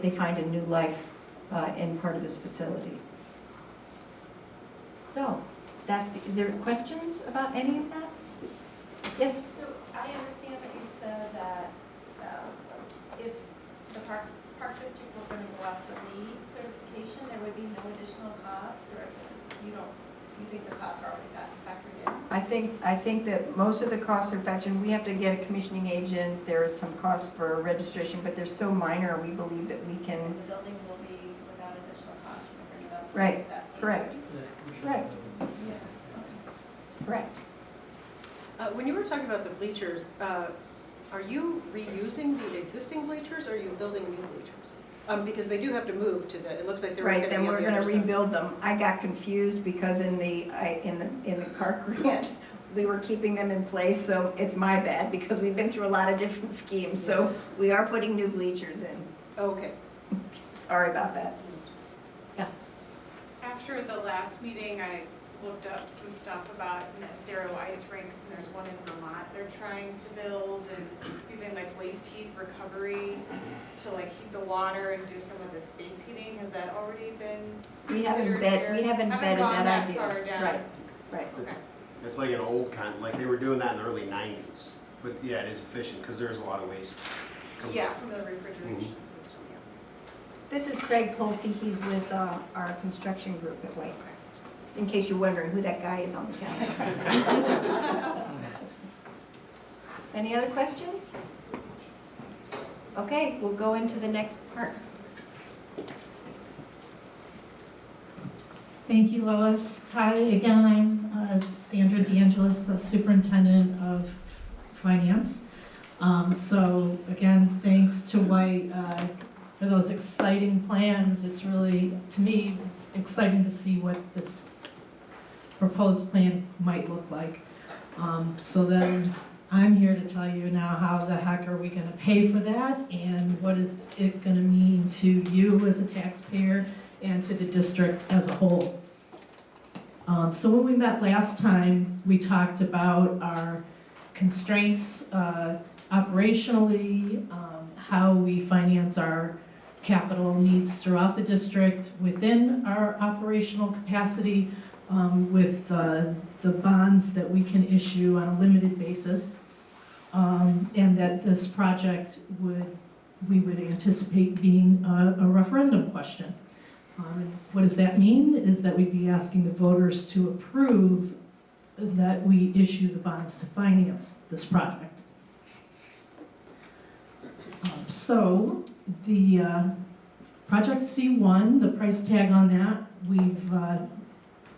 they find a new life in part of this facility. So, is there questions about any of that? Yes? So I understand that you said that if the Park District were going to go after LEED certification, there would be no additional costs, or you think the costs are already factored in? I think that most of the costs are factored in. We have to get a commissioning agent, there is some costs for registration, but they're so minor, we believe that we can. The building will be without additional cost when we bring it up. Right, Is that safe? correct. Correct. Correct. When you were talking about the bleachers, are you reusing the existing bleachers, or are you building new bleachers? Because they do have to move to the, it looks like they're going to Right, be then we're on the gonna other side. rebuild them. I got confused because in the park grant, we were keeping them in place, so it's my bad, because we've been through a lot of different schemes, so we are putting new bleachers in. Okay. Sorry about that. After the last meeting, I looked up some stuff about net zero ice rinks, and there's one in Vermont they're trying to build, and using like waste heat recovery to like heat the water and do some of the space heating. Has that already been We haven't considered here? vetted gone that idea. far down. Right. It's like an old like they were doing that in the early 90s. But yeah, it is efficient because there's a lot of waste. coming Yeah, out. from the refrigeration system, yeah. This is Craig Pulte, he's with our construction group at White. In case you're wondering who that guy is on the calendar. Any other questions? Okay, we'll go into the next part. Thank you, Lois. Hi, again, I'm Sandra DeAngelis, Superintendent of Finance. So again, thanks to White for those exciting plans. It's really, to me, exciting to see what this proposed plan might look like. So then I'm here to tell you now how the heck are we going to pay for that, and what is it going to mean to you as a taxpayer and to the district as a whole. So when we met last time, we talked about our constraints operationally, how we finance our capital needs throughout the district within our operational capacity, with the bonds that we can issue on a limited basis, and that this project we would anticipate being a referendum question. And what does that mean? Is that we'd be asking the voters to approve that we issue the bonds to finance this project. So the project C1, the price tag on that, we've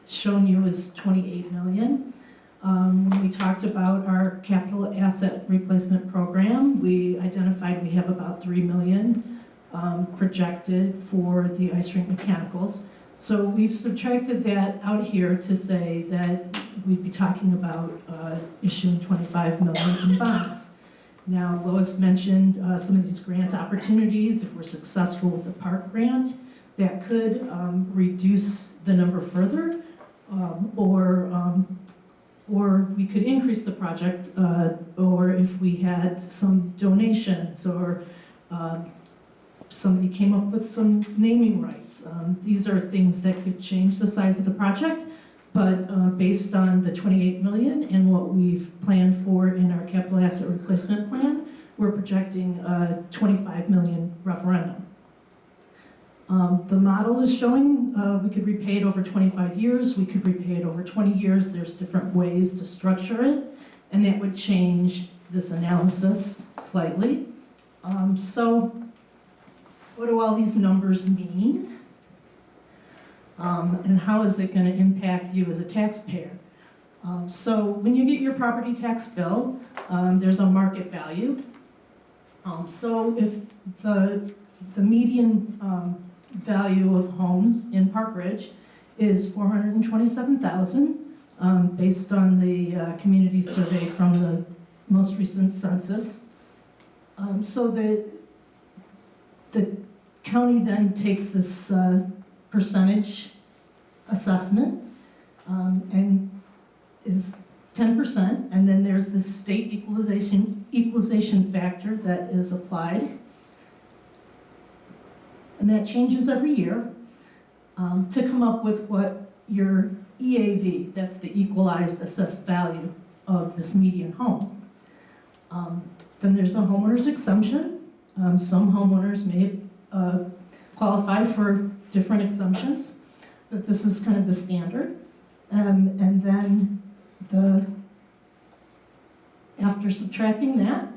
shown you is $28 million. When we talked about our capital asset replacement program, we identified we have about $3 million projected for the ice rink mechanicals. So we've subtracted that out here to say that we'd be talking about issuing $25 million in bonds. Now, Lois mentioned some of these grant opportunities. If we're successful with the park grant, that could reduce the number further, or we could increase the project, or if we had some donations, or somebody came up with some naming rights. These are things that could change the size of the project, but based on the $28 million and what we've planned for in our capital asset replacement plan, we're projecting a $25 million referendum. The model is showing we could repay it over 25 years, we could repay it over 20 years. There's different ways to structure it, and that would change this analysis slightly. So what do all these numbers mean? And how is it going to impact you as a taxpayer? So when you get your property tax bill, there's a market value. So if the median value of homes in Park Ridge is $427,000, based on the community survey from the most recent census. So the county then takes this percentage assessment and is 10%, and then there's this state equalization factor that is applied. And that changes every year to come up with what your EAV, that's the equalized assessed value of this median home. Then there's a homeowner's exemption. Some homeowners may qualify for different exemptions, but this is kind of the standard. And then after subtracting that,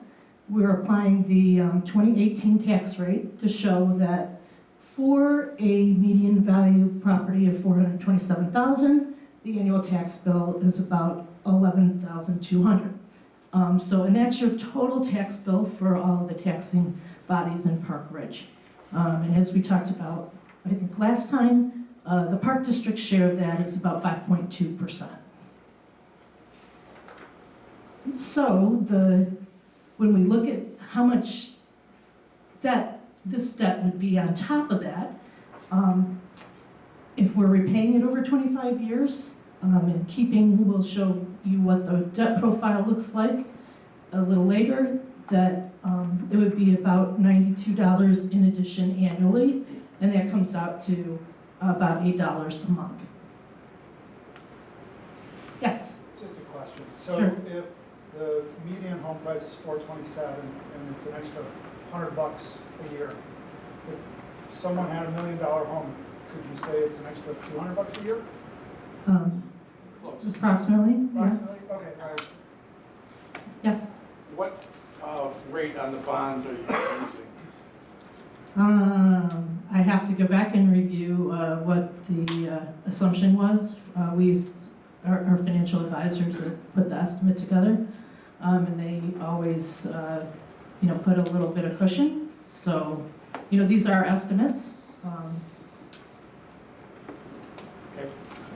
we're applying the 2018 tax rate to show that for a median value property of $427,000, the annual tax bill is about $11,200. And that's your total tax bill for all of the taxing bodies in Park Ridge. And as we talked about, I think last time, the Park District share of that is about 5.2%. So when we look at how much this debt would be on top of that, if we're repaying it over 25 years, and we'll show you what the debt profile looks like a little later, that it would be about $92 in addition annually, and that comes out to about $8 a month. Yes? Just a question. So Sure. if the median home price is $427 and it's an extra $100 a year, if someone had $1 million home, could you say it's an extra $200 a year? Approximately, yeah. Approximately? Okay, all right. Yes? What rate on the bonds are you using? I have to go back and review what the assumption was. We used our financial advisors that put the estimate together, and they always, put a little bit of cushion. So, these are estimates.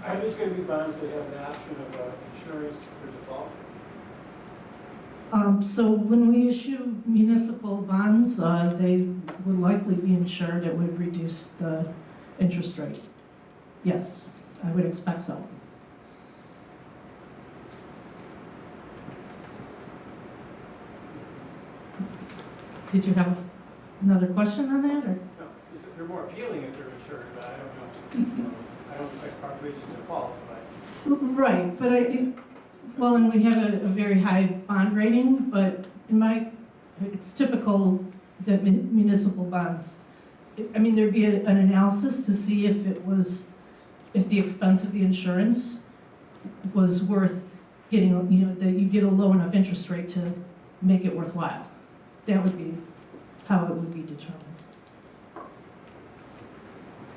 Are these going to be bonds that have an option of insurance for default? So when we issue municipal bonds, they would likely be insured. It would reduce the interest rate. Yes, I would expect so. Did you have another question on that, or? No, they're more appealing if they're insured, but I don't know. I don't expect Park Ridge to default, but. Right, but and we have a very high bond rating, but it's typical that municipal bonds, there'd be an analysis to see if the expense of the insurance was worth getting, that you get a low enough interest rate to make it worthwhile. That would be how it would be determined.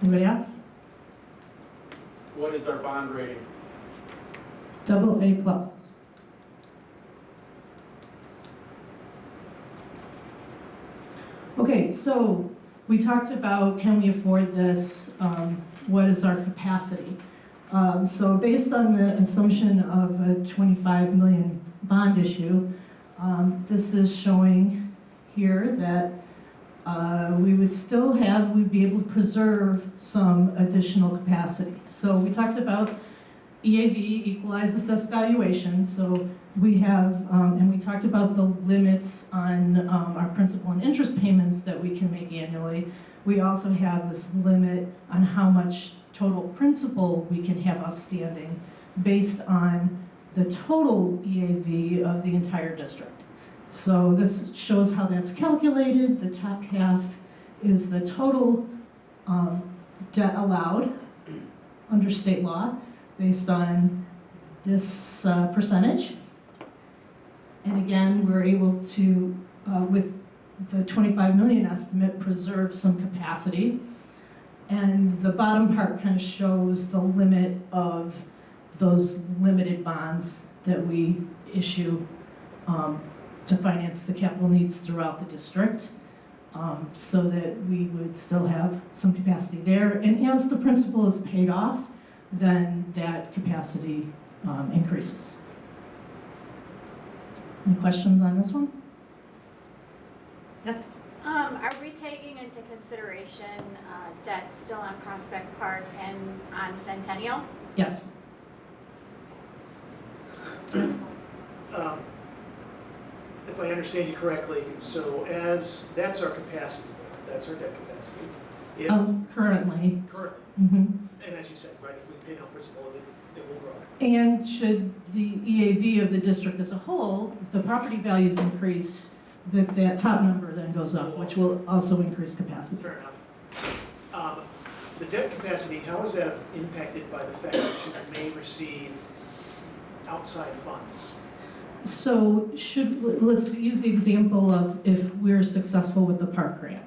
Anybody else? What is our bond rating? AA+. Okay, so we talked about, can we afford this? What is our capacity? So based on the assumption of a 25 million bond issue, this is showing here that we'd be able to preserve some additional capacity. So we talked about EAV, equalized assessed valuation. So we have, and we talked about the limits on our principal and interest payments that we can make annually. We also have this limit on how much total principal we can have outstanding based on the total EAV of the entire district. So this shows how that's calculated. The top half is the total debt allowed under state law based on this percentage. And again, we're able to, with the 25 million estimate, preserve some capacity. And the bottom part kind of shows the limit of those limited bonds that we issue to finance the capital needs throughout the district, so that we would still have some capacity there. And as the principal is paid off, then that capacity increases. Any questions on this one? Yes? Are we taking into consideration debt still on Prospect Park and on Centennial? Yes. Yes. If I understand you correctly, so that's our capacity, that's our debt capacity. Currently. Currently, Mhm. and as you said, right, if we pay down principal, it will grow. And should the EAV of the district as a whole, if the property values increase, that top number then goes up, which will also increase capacity. Fair enough. The debt capacity, how is that impacted by the fact that you may receive outside funds? So let's use the example of if we're successful with the park grant.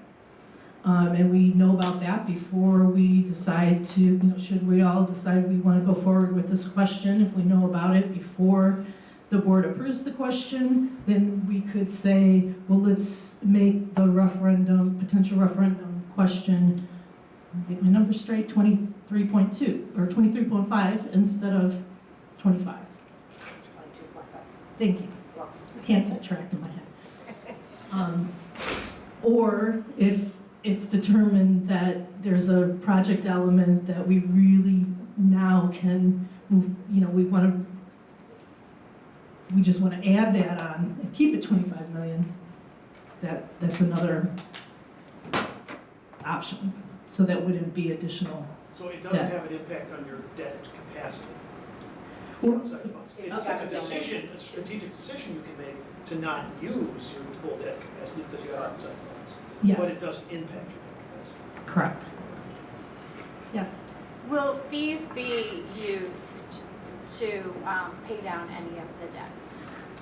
And we know about that before we decide to, should we all decide we want to go forward with this question, if we know about it before the board approves the question, then we could say, well, let's make the potential referendum question, get my number straight, 23.2 or 23.5 instead of 25. Thank you. I can't subtract in my head. Or if it's determined that there's a project element that we really now can move, we just want to add that on and keep it 25 million, that's another option. So that wouldn't be additional So it doesn't debt. have an impact on your debt capacity? Well, Outside funds. It's a decision, a strategic decision you can make to not use your full debt capacity because you are outside funds. Yes. But it does impact your debt capacity. Correct. Yes. Will fees be used to pay down any of the debt?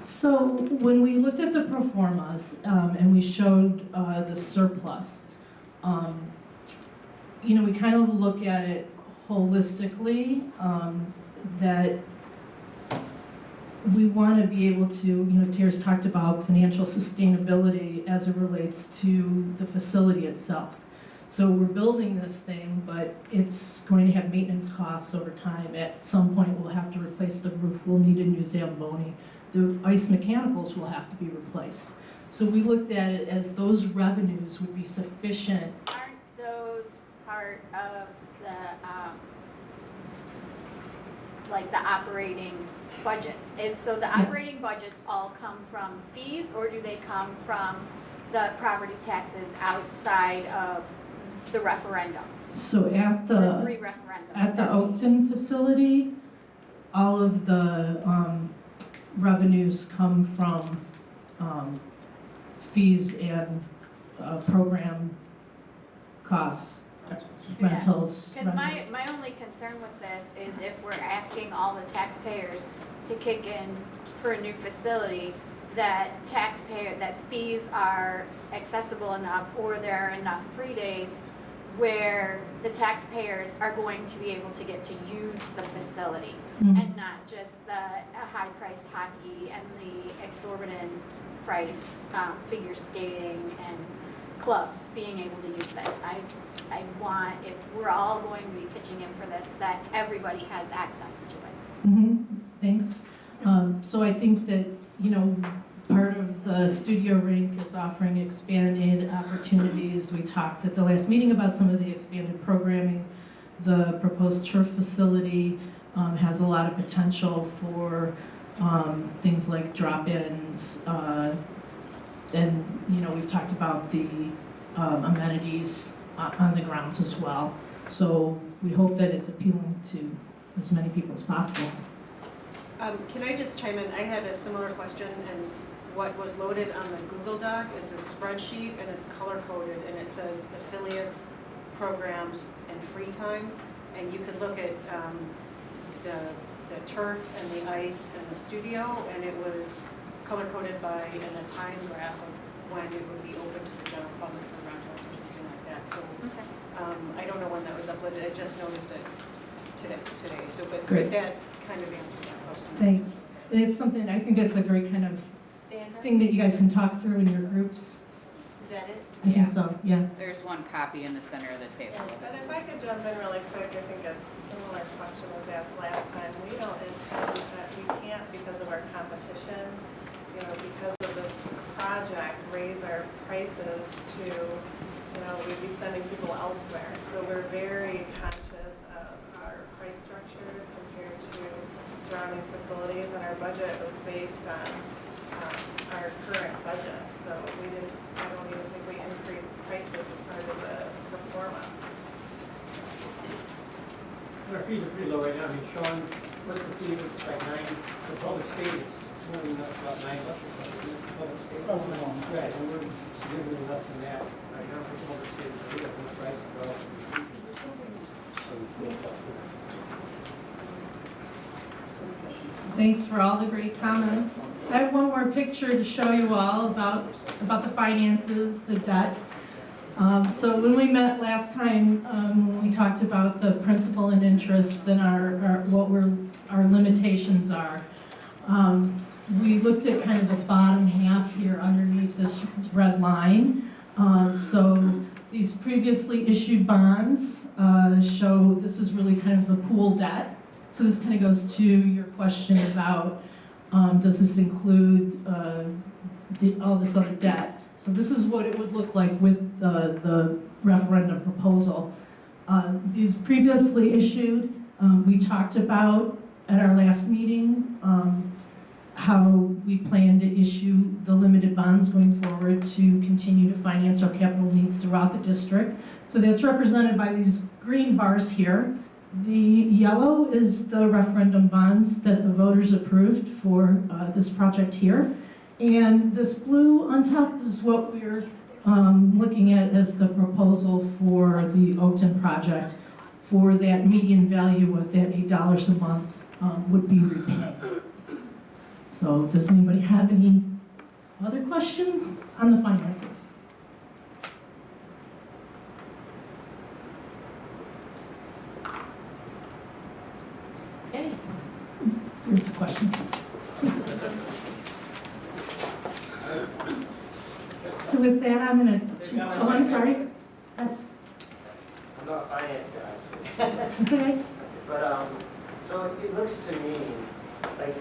So when we looked at the pro formas and we showed the surplus, we kind of look at it holistically, that we want to be able to, Tara's talked about financial sustainability as it relates to the facility itself. So we're building this thing, but it's going to have maintenance costs over time. At some point, we'll have to replace the roof. We'll need a new Zamboni. The ice mechanicals will have to be replaced. So we looked at it as those revenues would be sufficient. Aren't those part of the operating budgets? And so the operating budgets all come from fees, or do they come from the property taxes outside of the referendums? So at The three referendums. At the Oakton facility, all of the revenues come from fees and program costs, rentals. Because my only concern with this is if we're asking all the taxpayers to kick in for a new facility, that fees are accessible enough, or there are enough free days where the taxpayers are going to be able to get to use the facility, and not just the high-priced hockey and the exorbitant price figure skating and clubs being able to use it. I want, if we're all going to be pitching in for this, that everybody has access to it. Thanks. So I think that, part of the studio rink is offering expanded opportunities. We talked at the last meeting about some of the expanded programming. The proposed turf facility has a lot of potential for things like drop-ins. And, we've talked about the amenities on the grounds as well. So we hope that it's appealing to as many people as possible. Can I just chime in? I had a similar question, and what was loaded on the Google Doc is a spreadsheet, and it's color-coded, and it says affiliates, programs and free time. And you could look at the turf and the ice and the studio, and it was color-coded by and a time graph of when it would be open to the general public for rentals or something like that. So I don't know when that was uploaded, I just noticed it today. So, but Great. that kind of answered that question. Thanks. And it's something, I think that's a great kind of Sandra, thing that you guys can talk through in your groups. is that it? I think so, yeah. There's one copy in the center of the table. But if I could jump in really quick, I think a similar question was asked last time. We don't intend that we can't, because of our competition, because of this project, raise our prices to, we'd be sending people elsewhere. So we're very conscious of our price structures compared to surrounding facilities, and our budget was based on our current budget. So I don't even think we increased prices as part of the pro forma. Our fees are pretty low right now. I mean, Sean, what's the fee? It's like $9 for public stadiums. It's only about $9 or something. Public stadiums. Oh, no. Right, and we're significantly less than that. Right now for public stadiums, we have no price at all. Thanks for all the great comments. I have one more picture to show you all about the finances, the debt. So when we met last time, when we talked about the principal and interest and our limitations are, we looked at kind of the bottom half here underneath this red line. So these previously issued bonds show this is really kind of the pool debt. So this kind of goes to your question about does this include all this other debt? So this is what it would look like with the referendum proposal. These previously issued, we talked about at our last meeting how we plan to issue the limited bonds going forward to continue to finance our capital needs throughout the district. So that's represented by these green bars here. The yellow is the referendum bonds that the voters approved for this project here. And this blue on top is what we're looking at as the proposal for the Oakton project for that median value of that $8 a month would be repaid. So does anybody have any other questions on the finances? Okay. Here's the question. So with that, I'm going to, oh, I'm sorry. Yes. I'm not a finance guy. It's okay. But, so it looks to me like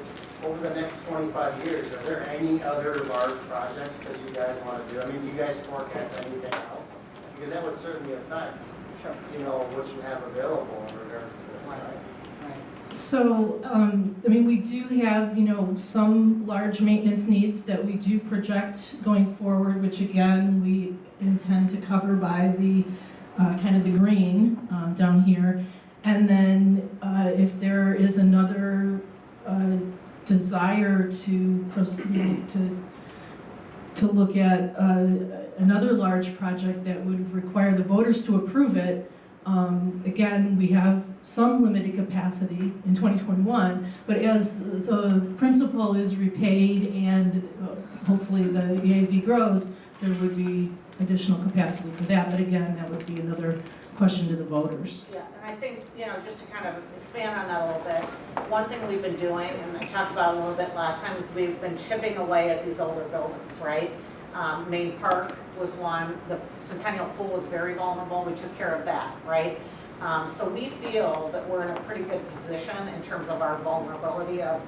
over the next 25 years, are there any other large projects that you guys want to do? I mean, do you guys forecast anything else? Because that would certainly affect, what you have available in regards to this, right? So, I mean, we do have, some large maintenance needs that we do project going forward, which again, we intend to cover by the kind of the green down here. And then if there is another desire to look at another large project that would require the voters to approve it, again, we have some limited capacity in 2021, but as the principal is repaid and hopefully the EAV grows, there would be additional capacity for that. But again, that would be another question to the voters. Yeah, and I think, just to kind of expand on that a little bit, one thing we've been doing, and I talked about a little bit last time, is we've been chipping away at these older buildings, right? Main Park was one, the Centennial Pool was very vulnerable, we took care of that, right? So we feel that we're in a pretty good position in terms of our vulnerability of,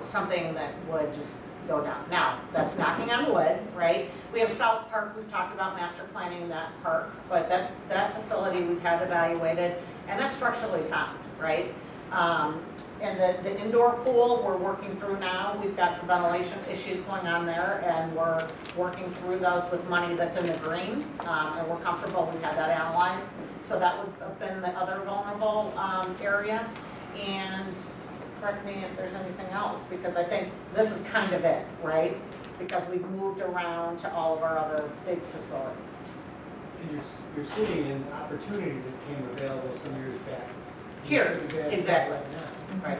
something that would just go down. Now, that's knocking on wood, right? We have South Park, we've talked about master planning that park, but that facility we've had evaluated, and that's structurally sound, right? And the indoor pool, we're working through now. We've got some ventilation issues going on there, and we're working through those with money that's in the green, and we're comfortable we've had that analyzed. So that would have been the other vulnerable area. And correct me if there's anything else, because I think this is kind of it, right? Because we've moved around to all of our other big facilities. And you're seeing an opportunity that came available some years back. Here, exactly. Right. I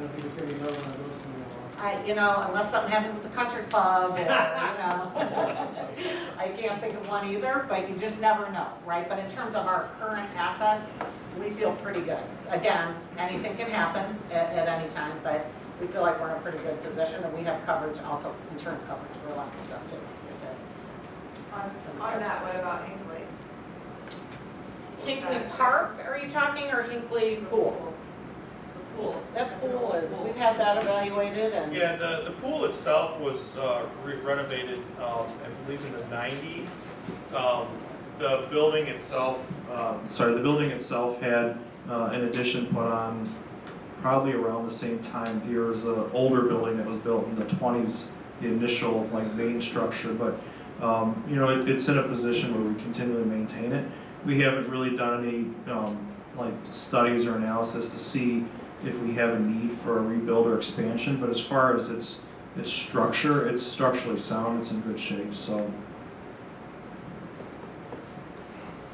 don't think there's gonna be another one of those coming along. You know, unless something happens with the country club, or, you know. I can't think of one either, but you just never know, right? But in terms of our current assets, we feel pretty good. Again, anything can happen at any time, but we feel like we're in a pretty good position, and we have coverage, also insurance coverage for a lot of stuff too. On that, what about Hinkley? Hinkley Park, are you talking, or Hinkley Pool? The pool. That pool is, we've had that evaluated, and. Yeah, the pool itself was renovated, I believe in the 90s. The building itself had an addition put on probably around the same time. There was an older building that was built in the 20s, the initial like main structure, but you know, it's in a position where we continually maintain it. We haven't really done any like studies or analysis to see if we have a need for a rebuild or expansion, but as far as its structure, it's structurally sound, it's in good shape, so.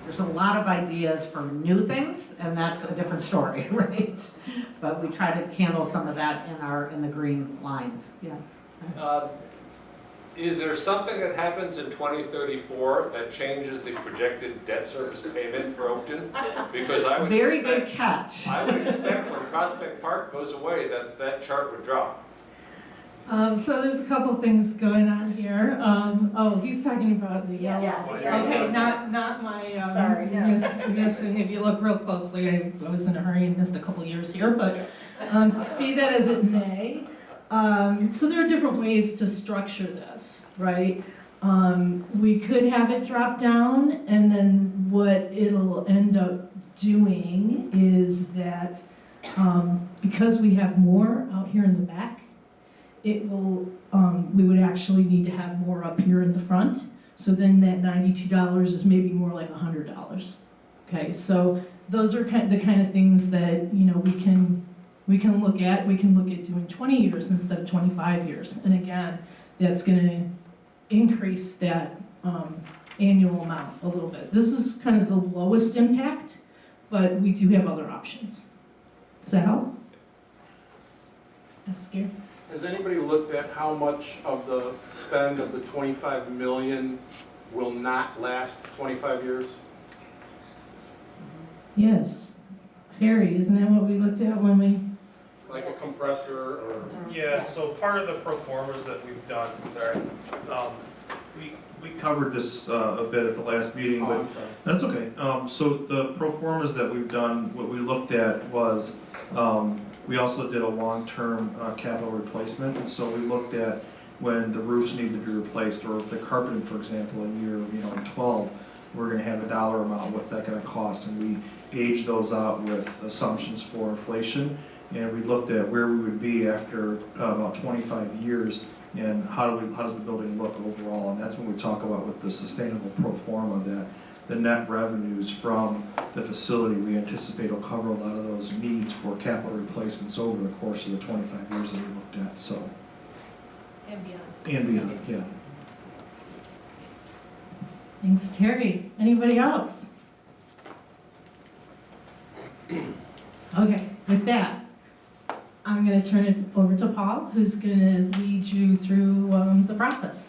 There's a lot of ideas for new things, and that's a different story, right? But we try to handle some of that in the green lines, yes. Is there something that happens in 2034 that changes the projected debt service payment for Oakton? Because I would Very good catch. I would expect when Prospect Park goes away that chart would drop. So there's a couple things going on here. Oh, he's talking about the yellow. Yeah. Okay, not my, Sorry, yeah. miss, and if you look real closely, I was in a hurry and missed a couple years here, but be that as it may. So there are different ways to structure this, right? We could have it drop down, and then what it'll end up doing is that because we have more out here in the back, it will, we would actually need to have more up here in the front. So then that $92 is maybe more like $100. Okay, so those are the kind of things that, you know, we can look at. We can look at doing 20 years instead of 25 years. And again, that's going to increase that annual amount a little bit. This is kind of the lowest impact, but we do have other options. Does that help? That's scary. Has anybody looked at how much of the spend of the 25 million will not last 25 years? Yes. Terry, isn't that what we looked at when we... Like a compressor or? Yeah, so part of the pro formas that we've done, sorry, we covered this a bit at the last meeting, but that's okay. So the pro formas that we've done, what we looked at was, we also did a long-term capital replacement, and so we looked at when the roofs need to be replaced, or if the carpeting, for example, in year 12, we're going to have a dollar amount, what's that going to cost? And we aged those out with assumptions for inflation, and we looked at where we would be after about 25 years, and how does the building look overall, and that's when we talk about with the sustainable pro forma that the net revenues from the facility we anticipate will cover a lot of those needs for capital replacements over the course of the 25 years that we looked at, so. And beyond. And beyond, yeah. Thanks, Terry. Anybody else? Okay, with that, I'm going to turn it over to Paul, who's going to lead you through the process.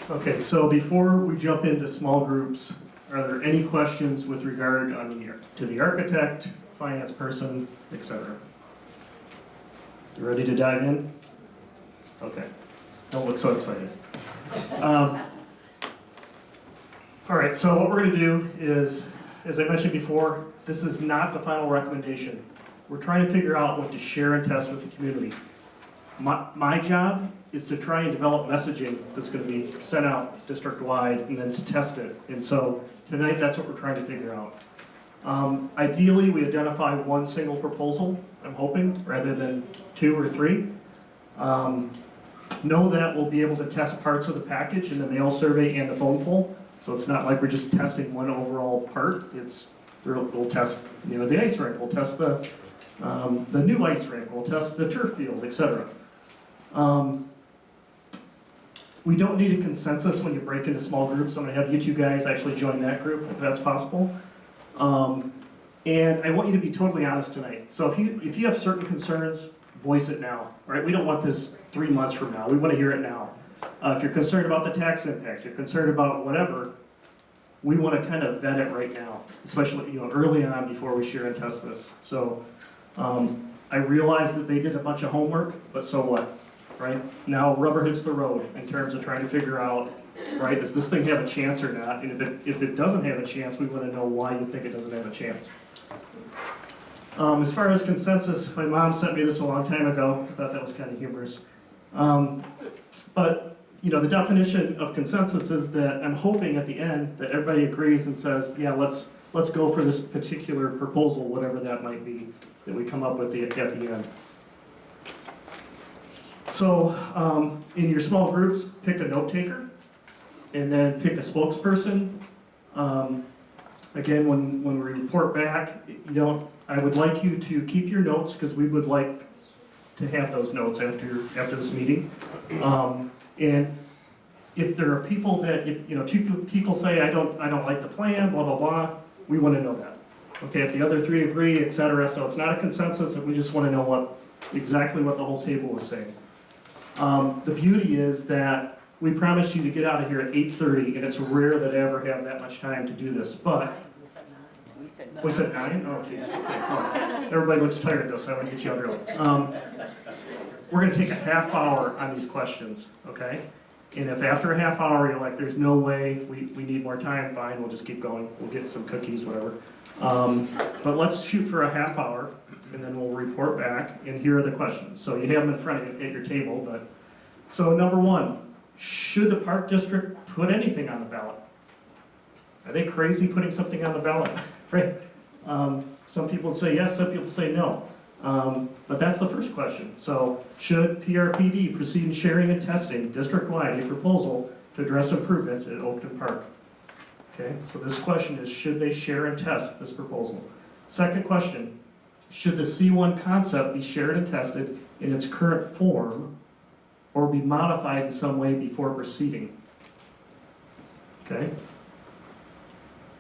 Okay, so before we jump into small groups, are there any questions with regard to the architect, finance person, etc.? You ready to dive in? Okay, don't look so excited. All right, so what we're going to do is, as I mentioned before, this is not the final recommendation. We're trying to figure out what to share and test with the community. My job is to try and develop messaging that's going to be sent out district-wide and then to test it. And so tonight, that's what we're trying to figure out. Ideally, we identify one single proposal, I'm hoping, rather than 2 or 3. Know that we'll be able to test parts of the package in the mail survey and the phone poll. So it's not like we're just testing one overall part. We'll test, the ice rink. We'll test the new ice rink. We'll test the turf field, etc. We don't need a consensus when you break into small groups. I'm gonna have you two guys actually join that group, if that's possible. And I want you to be totally honest tonight. So if you have certain concerns, voice it now, right? We don't want this 3 months from now. We want to hear it now. If you're concerned about the tax impact, you're concerned about whatever, we want to kind of vet it right now, especially early on before we share and test this. So I realize that they did a bunch of homework, but so what, right? Now rubber hits the road in terms of trying to figure out, right, does this thing have a chance or not? And if it doesn't have a chance, we want to know why you think it doesn't have a chance. As far as consensus, my mom sent me this a long time ago. I thought that was kind of humorous. But the definition of consensus is that I'm hoping at the end that everybody agrees and says, yeah, let's go for this particular proposal, whatever that might be, that we come up with at the end. So in your small groups, pick a note taker, and then pick a spokesperson. Again, when we report back, I would like you to keep your notes because we would like to have those notes after this meeting. And if there are people that, two people say, I don't like the plan, blah, blah, blah, we want to know that. Okay, if the other three agree, et cetera, so it's not a consensus, and we just want to know exactly what the whole table is saying. The beauty is that we promised you to get out of here at 8:30, and it's rare that I ever have that much time to do this, but. We said 9? Oh, geez. Okay. Everybody looks tired though, so I want to get you out early. We're going to take a half hour on these questions, okay? And if after a half hour you're like, there's no way, we need more time, fine, we'll just keep going. We'll get some cookies, whatever. But let's shoot for a half hour, and then we'll report back, and here are the questions. So you have them in front of you at your table, but. So number 1, should the Park District put anything on the ballot? Are they crazy putting something on the ballot? Right? Some people say yes, some people say no. But that's the first question. So, should PRPD proceed in sharing and testing district-wide a proposal to address improvements at Oakton Park? Okay, so this question is, should they share and test this proposal? Second question, should the C1 concept be shared and tested in its current form or be modified in some way before proceeding? Okay.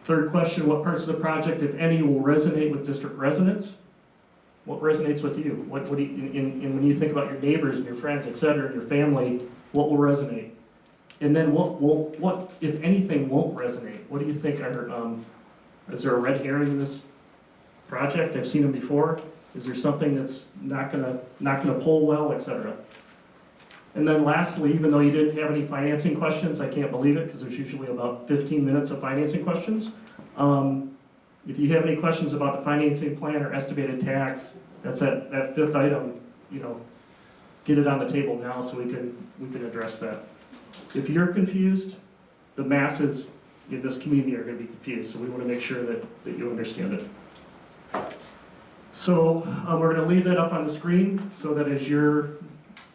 Third question, what parts of the project, if any, will resonate with district residents? What resonates with you? What do you, and when you think about your neighbors and your friends, et cetera, and your family, what will resonate? And then what if anything, won't resonate? What do you think is there a red herring in this project? I've seen them before. Is there something that's not gonna pull well, et cetera? And then lastly, even though you didn't have any financing questions, I can't believe it, because there's usually about 15 minutes of financing questions. If you have any questions about the financing plan or estimated tax, that's that fifth item, get it on the table now so we can address that. If you're confused, the masses in this community are going to be confused, so we want to make sure that you understand it. So we're going to leave that up on the screen so that as you're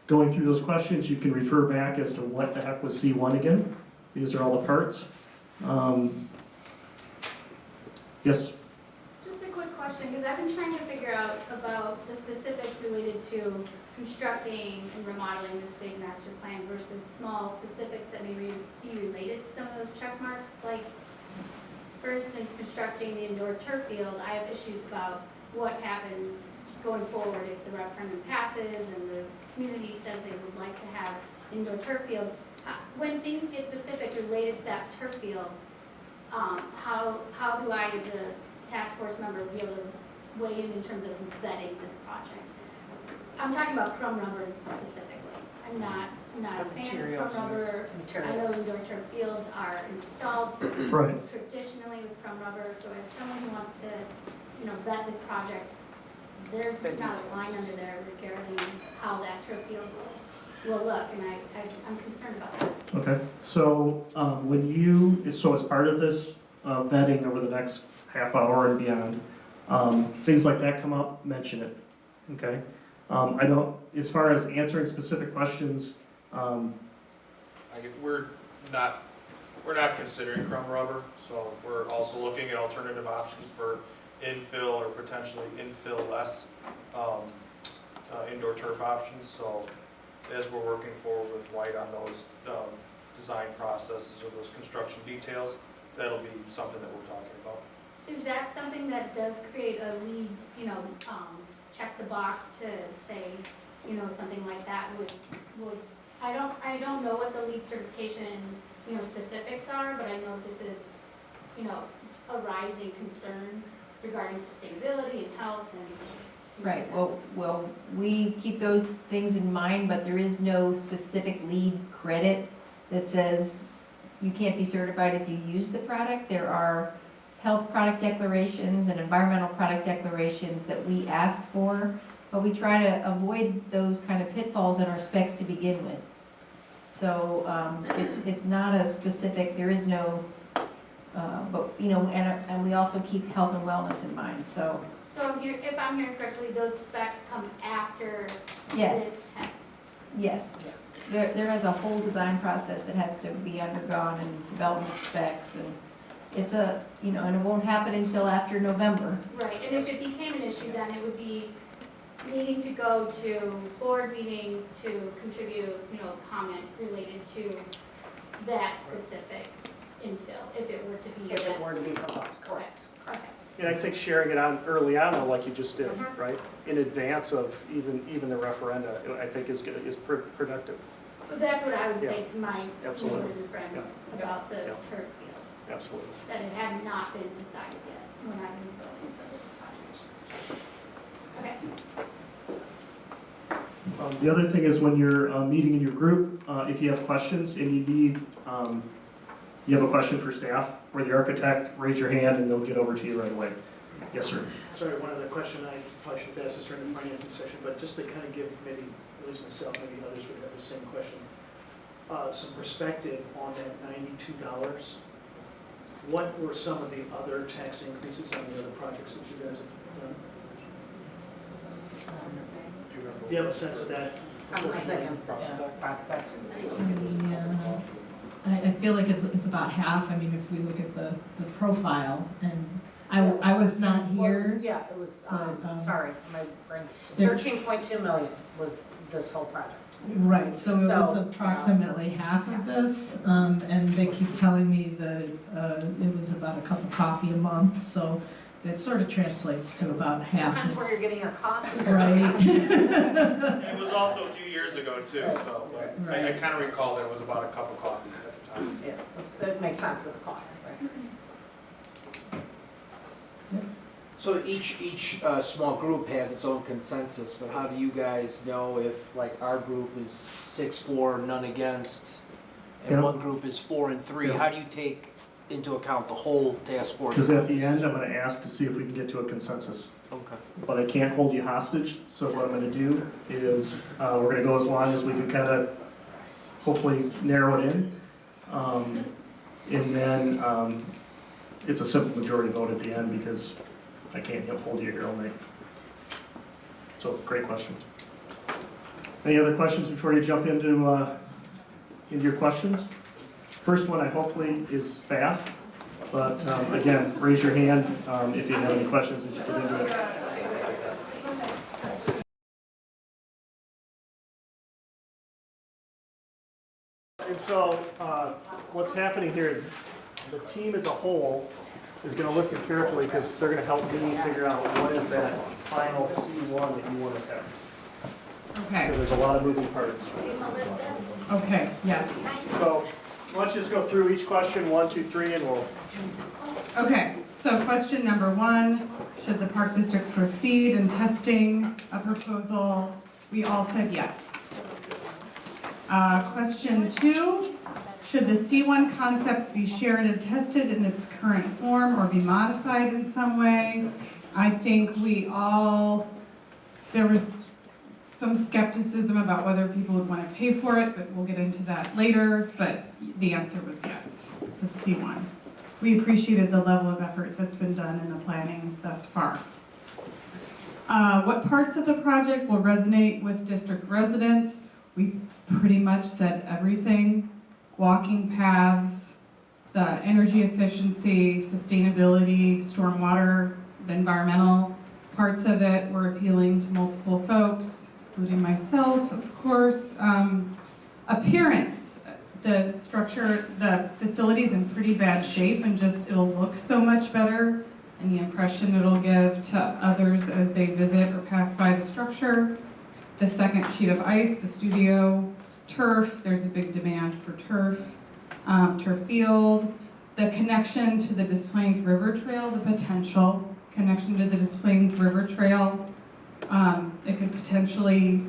going through those questions, you can refer back as to what the heck was C1 again. These are all the parts. Yes? Just a quick question, because I've been trying to figure out about the specifics related to constructing and remodeling this big master plan versus small specifics that may be related to some of those check marks. Like, for instance, constructing the indoor turf field, I have issues about what happens going forward if the referendum passes and the community says they would like to have indoor turf field. When things get specific related to that turf field, how do I, as a task force member, be able to weigh in terms of vetting this project? I'm talking about crumb rubber specifically. I'm not a fan of crumb rubber. I know indoor turf fields are installed traditionally with crumb rubber, so as someone who wants to, vet this project, there's not a line under there regarding how that turf field will look, and I'm concerned about that. Okay, so as part of this vetting over the next half hour and beyond, things like that come up, mention it, okay? As far as answering specific questions, We're not considering crumb rubber, so we're also looking at alternative options for infill or potentially infill-less indoor turf options. So as we're working forward with White on those design processes or those construction details, that'll be something that we're talking about. Is that something that does create a lead, check the box to say, something like that would, I don't know what the lead certification, specifics are, but I know this is, a rising concern regarding sustainability and health and. Right, well, we keep those things in mind, but there is no specific lead credit that says you can't be certified if you use the product. There are health product declarations and environmental product declarations that we ask for, but we try to avoid those kind of pitfalls in our specs to begin with. So it's not a specific, there is no, but, and we also keep health and wellness in mind, so. So if I'm hearing correctly, those specs come after Yes. this test? Yes. There is a whole design process that has to be undergone and development of specs, and it's and it won't happen until after November. Right, and if it became an issue, then it would be needing to go to board meetings to contribute, comment related to that specific infill, if it were to be. If it were to be proposed, correct. Okay. And I think sharing it on early on, though, like you just did, right? In advance of even the referenda, I think is productive. But that's what I would say Yeah. to my Absolutely. neighbors and friends Yeah. about the Yeah. turf field, Absolutely. that it had not been decided yet when I was going for this project. Okay. The other thing is when you're meeting in your group, if you have questions and you have a question for staff or the architect, raise your hand and they'll get over to you right away. Yes, sir. Sorry, one other question, I probably should have asked this during the financing session, but just to kind of give maybe, at least myself, maybe others would have the same question, some perspective on that $92. What were some of the other tax increases on the other projects that you guys have done? Do you have a sense of that? Yeah. I feel like it's about half. I mean, if we look at the profile, and I was not here. Yeah, it was, but, sorry, my brain, there- 13.2 million was this whole project. Right, so it was So, approximately half of this, and they keep telling me that it was about a cup of coffee a month, so that sort of translates to about half. Depends of- where you're getting your coffee. Right. And it was also a few years ago too, so but I Right. kind of recall that it was about a cup of coffee at the time. Yeah, it makes sense with the cost, right? So each small group has its own consensus, but how do you guys know if, like, our group is 6-4, none against, and Yeah. one group is 4 and 3? Yeah. How do you take into account the whole task force? Because at the end, I'm going to ask to see if we can get to a consensus. Okay. But I can't hold you hostage, so what I'm going to do is, we're going to go as long as we can kind of hopefully narrow it in. And then it's a simple majority vote at the end because I can't hold you here all night. So, great question. Any other questions before you jump into your questions? First one, I hopefully is fast, but again, raise your hand if you have any questions as you get into it. And so, what's happening here is the team as a whole is going to listen carefully because they're going to help me figure out what is that final C1 that you want to test. Okay. Because there's a lot of moving parts. Okay, yes. So let's just go through each question, 1, 2, 3, and we'll. Okay, so question number 1, should the Park District proceed in testing a proposal? We all said yes. Question 2, should the C1 concept be shared and tested in its current form or be modified in some way? I think there was some skepticism about whether people would want to pay for it, but we'll get into that later, but the answer was yes for C1. We appreciated the level of effort that's been done in the planning thus far. What parts of the project will resonate with district residents? We pretty much said everything. Walking paths, the energy efficiency, sustainability, stormwater, the environmental parts of it were appealing to multiple folks. including myself, of course. Appearance, the structure, the facility's in pretty bad shape and just, it'll look so much better, and the impression it'll give to others as they visit or pass by the structure. The second sheet of ice, the studio, turf, there's a big demand for turf, turf field, the connection to the Des Plaines River Trail, the potential connection to the Des Plaines River Trail. It could potentially,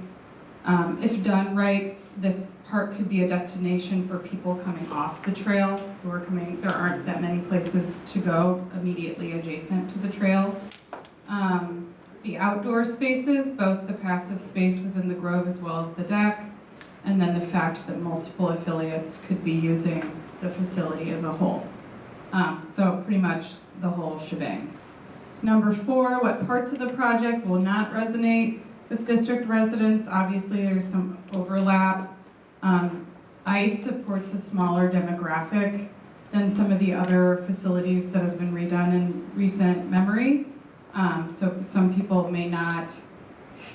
if done right, this park could be a destination for people coming off the trail who are coming, there aren't that many places to go immediately adjacent to the trail. The outdoor spaces, both the passive space within the grove as well as the deck, and then the fact that multiple affiliates could be using the facility as a whole. So pretty much the whole shebang. Number 4, what parts of the project will not resonate with district residents? Obviously, there's some overlap. ICE supports a smaller demographic than some of the other facilities that have been redone in recent memory. So some people may not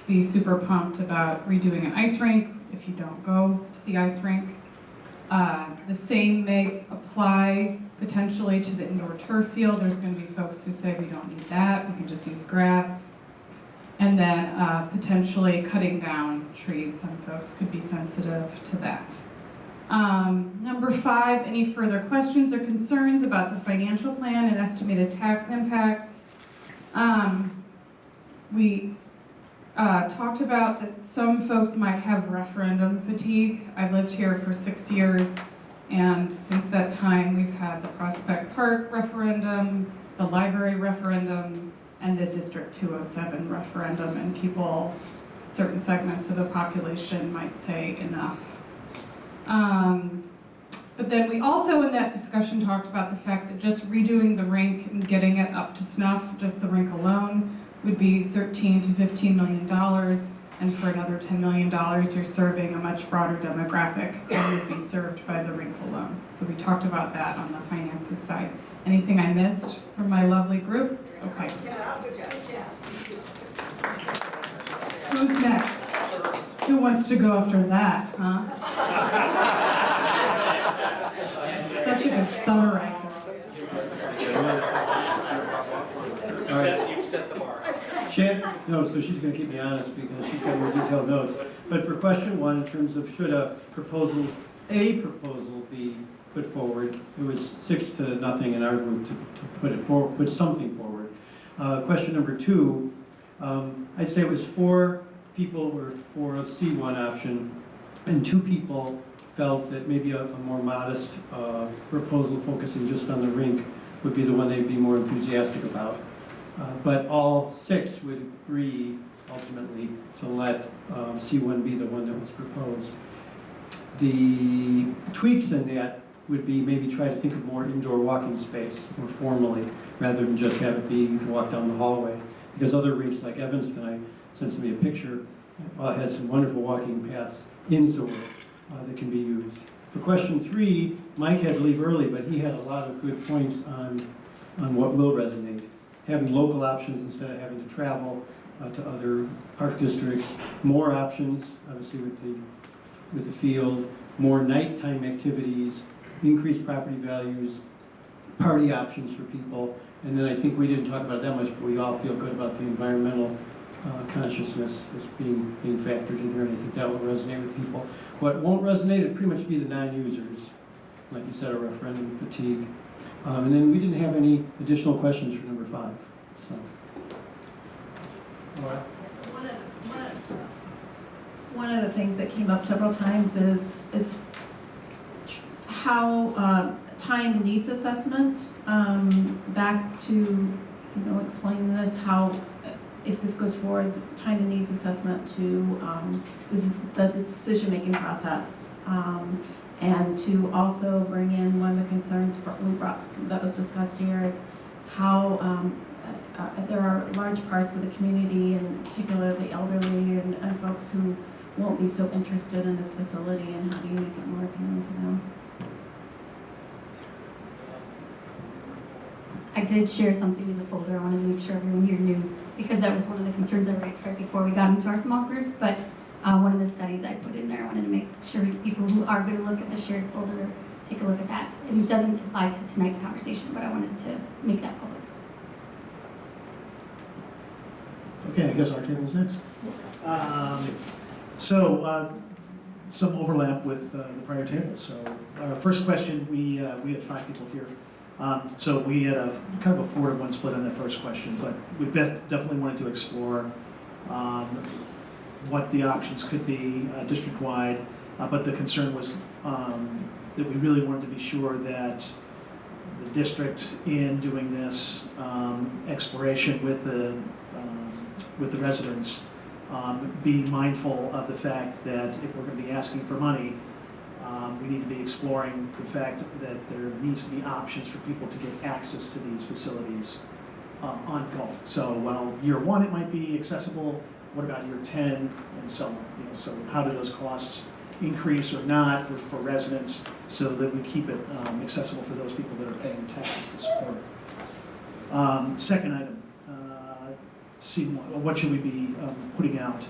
be super pumped about redoing an ice rink if you don't go to the ice rink. The same may apply potentially to the indoor turf field. There's going to be folks who say we don't need that, we can just use grass. And then potentially cutting down trees, some folks could be sensitive to that. Number 5, any further questions or concerns about the financial plan and estimated tax impact? We talked about that some folks might have referendum fatigue. I've lived here for 6 years, and since that time we've had the Prospect Park referendum, the library referendum, and the District 207 referendum, and people, certain segments of the population might say enough. But then we also in that discussion talked about the fact that just redoing the rink and getting it up to snuff, just the rink alone, would be $13 to $15 million, and for another $10 million you're serving a much broader demographic than would be served by the rink alone. So we talked about that on the finances side. Anything I missed from my lovely group? Okay. Who's next? Who wants to go after that, huh? Such a good summarizer. You've set the bar. No, so she's going to keep me honest because she's got more detailed notes. But for question 1, in terms of should a proposal be put forward, it was 6-0 in our group to put it forward, put something forward. Question number 2, I'd say it was 4 people were for a C1 option, and 2 people felt that maybe a more modest proposal focusing just on the rink would be the one they'd be more enthusiastic about. But all 6 would agree ultimately to let C1 be the one that was proposed. The tweaks in that would be maybe try to think of more indoor walking space more formally, rather than just have it be you can walk down the hallway. Because other rinks like Evanston, I sent me a picture, has some wonderful walking paths indoor that can be used. For question 3, Mike had to leave early, but he had a lot of good points on what will resonate. Having local options instead of having to travel to other park districts, more options, obviously with the field, more nighttime activities, increased property values, party options for people, and then I think we didn't talk about it that much, but we all feel good about the environmental consciousness that's being factored in here, and I think that will resonate with people. What won't resonate would pretty much be the non-users, like you said, a referendum fatigue. And then we didn't have any additional questions for number 5. So. Laura? One of the things that came up several times is how tying the needs assessment back to, explaining this, how if this goes forward, tying the needs assessment to the decision-making process. And to also bring in one of the concerns that was discussed here is how there are large parts of the community, and particularly elderly and folks who won't be so interested in this facility, and how do you make it more appealing to them? I did share something in the folder. I wanted to make sure everyone here knew, because that was one of the concerns I raised right before we got into our small groups. But one of the studies I put in there. I wanted to make sure people who are going to look at the shared folder take a look at that. It doesn't apply to tonight's conversation, but I wanted to make that public. Okay, I guess our table's next. Some overlap with the prior table. So our first question, we had 5 people here. So we had a kind of a 4-to-1 split on that first question, but we definitely wanted to explore what the options could be district-wide. But the concern was that we really wanted to be sure that the district, in doing this exploration with the residents, be mindful of the fact that if we're going to be asking for money, we need to be exploring the fact that there needs to be options for people to get access to these facilities ongoing. So while year 1 it might be accessible, what about year 10 and so on? So how do those costs increase or not for residents so that we keep it accessible for those people that are paying taxes to support it? Second item. C1, what should we be putting out?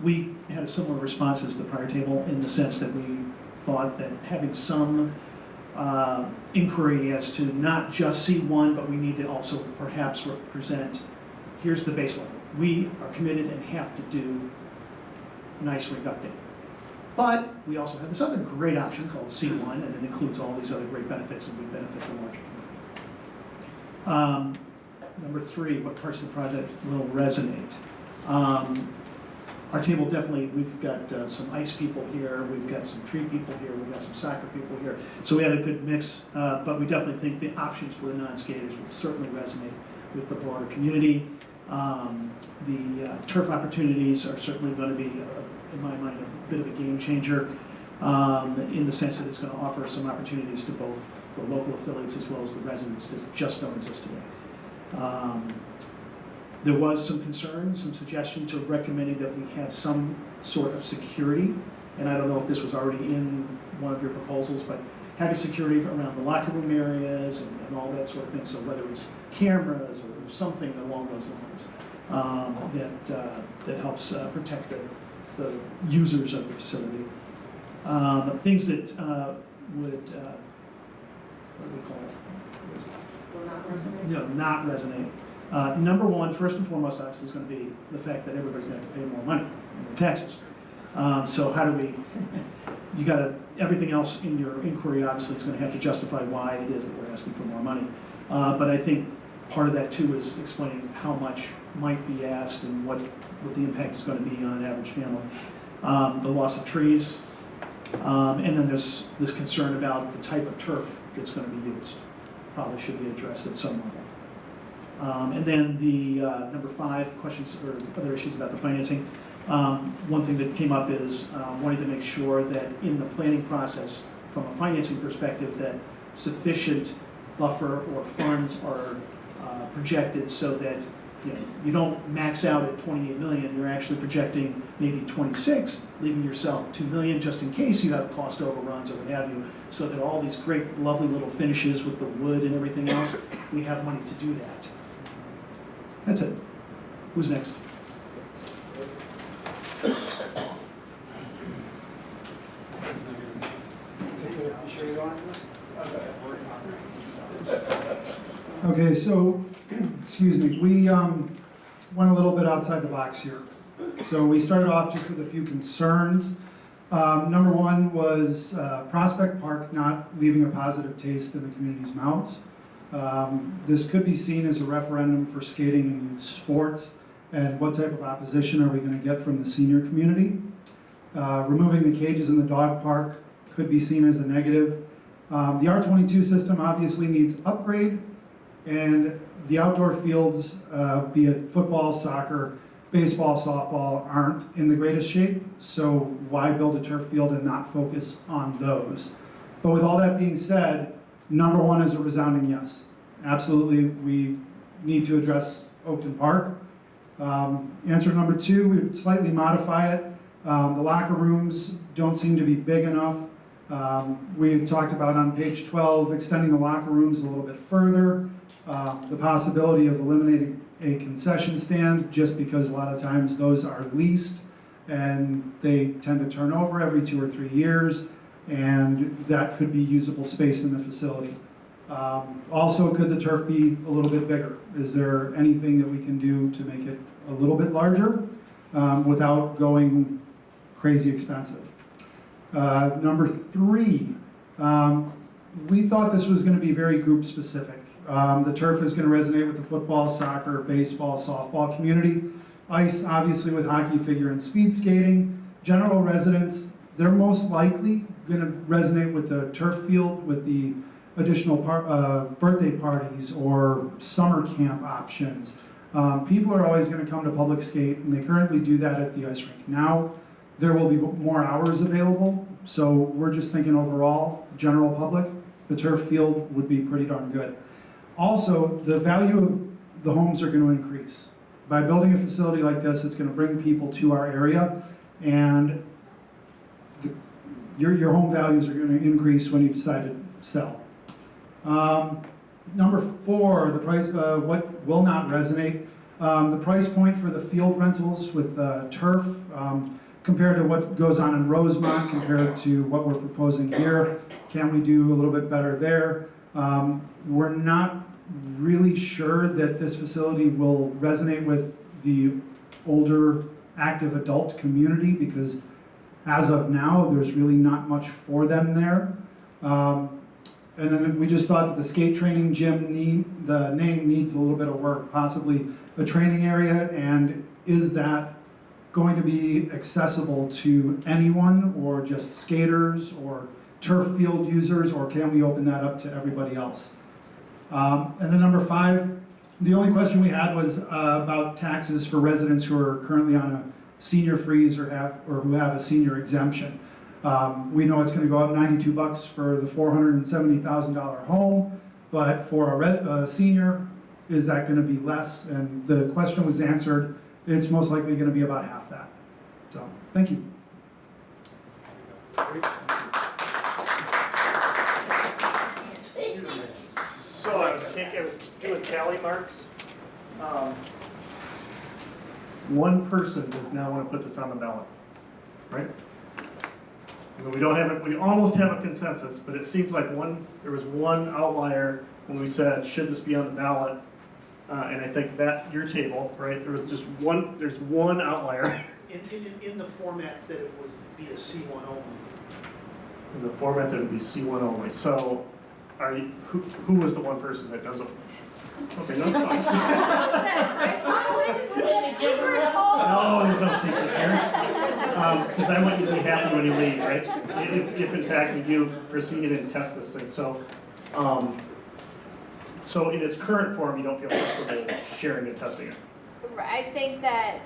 We had a similar response as the prior table in the sense that we thought that having some inquiry as to not just C1, but we need to also perhaps represent, here's the baseline. We are committed and have to do an ice rink update. But we also have this other great option called C1, and it includes all these other great benefits and would benefit the larger community. Number 3, what parts of the project will resonate? Our table definitely, we've got some ice people here, we've got some tree people here, we've got some soccer people here. So we had a good mix, but we definitely think the options for the non-skaters will certainly resonate with the broader community. The turf opportunities are certainly going to be, in my mind, a bit of a game changer in the sense that it's going to offer some opportunities to both the local affiliates as well as the residents that just don't exist today. There was some concern, some suggestion to recommending that we have some sort of security, and I don't know if this was already in one of your proposals, but having security around the locker room areas and all that sort of thing, so whether it's cameras or something along those lines that helps protect the users of the facility. Things that would, what do we call it? What is it? Not resonate. Number 1, first and foremost, obviously, is going to be the fact that everybody's going to have to pay more money in their taxes. So how do we, everything else in your inquiry obviously is going to have to justify why it is that we're asking for more money. But I think part of that too is explaining how much might be asked and what the impact is going to be on an average family. The loss of trees, and then there's this concern about the type of turf that's going to be used. Probably should be addressed at some level. And then the number 5, questions or other issues about the financing. One thing that came up is wanting to make sure that in the planning process, from a financing perspective, that sufficient buffer or funds are projected so that you don't max out at 28 million, you're actually projecting maybe 26, leaving yourself 2 million just in case you have cost overruns or what have you, so that all these great, lovely little finishes with the wood and everything else, we have money to do that. That's it. Who's next? Okay, so, excuse me, we went a little bit outside the box here. So we started off just with a few concerns. Number 1 was Prospect Park not leaving a positive taste in the community's mouths. This could be seen as a referendum for skating and youth sports, and what type of opposition are we going to get from the senior community? Removing the cages in the dog park could be seen as a negative. The R22 system obviously needs upgrade, and the outdoor fields, be it football, soccer, baseball, softball, aren't in the greatest shape, so why build a turf field and not focus on those? But with all that being said, number 1 is a resounding yes. Absolutely, we need to address Oakton Park. Answer number 2, we would slightly modify it. The locker rooms don't seem to be big enough. We had talked about on page 12 extending the locker rooms a little bit further. The possibility of eliminating a concession stand, just because a lot of times those are leased and they tend to turn over every 2 or 3 years, and that could be usable space in the facility. Also, could the turf be a little bit bigger? Is there anything that we can do to make it a little bit larger without going crazy expensive? Number 3, we thought this was going to be very group specific. The turf is going to resonate with the football, soccer, baseball, softball community. Ice, obviously, with hockey, figure, and speed skating. General residents, they're most likely going to resonate with the turf field, with the additional birthday parties or summer camp options. People are always going to come to public skate, and they currently do that at the ice rink. Now, there will be more hours available, so we're just thinking overall, the general public, the turf field would be pretty darn good. Also, the value of the homes are going to increase. By building a facility like this, it's going to bring people to our area, and your home values are going to increase when you decide to sell. Number 4, the price, what will not resonate. The price point for the field rentals with turf compared to what goes on in Rosemont, compared to what we're proposing here. Can we do a little bit better there? We're not really sure that this facility will resonate with the older active adult community, because as of now, there's really not much for them there. And then we just thought that the skate training gym the name needs a little bit of work, possibly a training area, and is that going to be accessible to anyone, or just skaters or turf field users, or can we open that up to everybody else? And then number 5, the only question we had was about taxes for residents who are currently on a senior freeze or who have a senior exemption. We know it's going to go up $92 for the $470,000 home, but for a senior, is that going to be less? And the question was answered. It's most likely going to be about half that. So, thank you. So I was doing tally marks. One person does now want to put this on the ballot, right? We don't have we almost have a consensus, but it seems like there was one outlier when we said, should this be on the ballot? And I think that your table, right? There's one outlier. In the format that it would be a C1 only. In the format that it would be C1 only. So, who was the one person that doesn't? Okay, no, it's fine. No, there's no secrets here. Because I want you to be happy when you leave, right? If in fact we do proceed and test this thing. So in its current form, you don't feel comfortable sharing and testing it. I think that,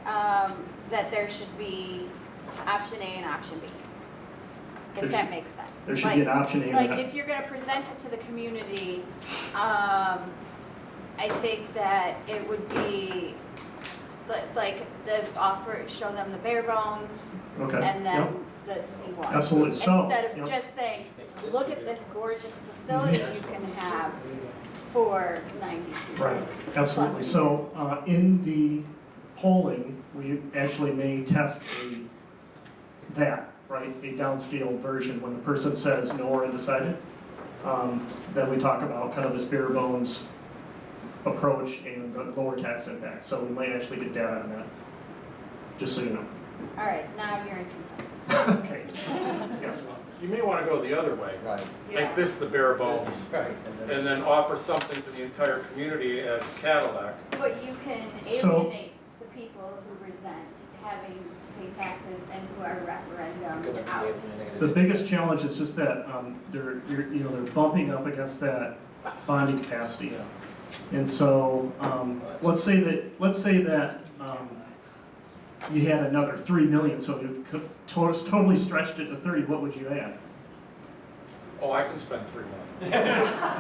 that there should be option A and option B, if that makes sense. There should be an option A and Like, if you're gonna present it to the community, I think that it would be, like, the offer, show them the bare bones, Okay. and then the C1. Absolutely. So, Instead of just saying, look at this gorgeous facility you can have for $92. Right, absolutely. So in the polling, we actually may test that, right? A downscaled version. When the person says no or undecided, then we talk about kind of this bare bones approach and the lower tax impact. So we might actually get data on that, just so you know. All right, now you're in consensus. Okay. Yes. You may want to go the other way. Right. Make this the bare bones. Right. And then offer something to the entire community as Cadillac. But you can alienate the people who resent having to pay taxes and who are referendum out. The biggest challenge is just that they're bumping up against that bonding capacity. And so let's say that you had another 3 million, so you could totally stretched it to 30. What would you add? Oh, I can spend $3 million.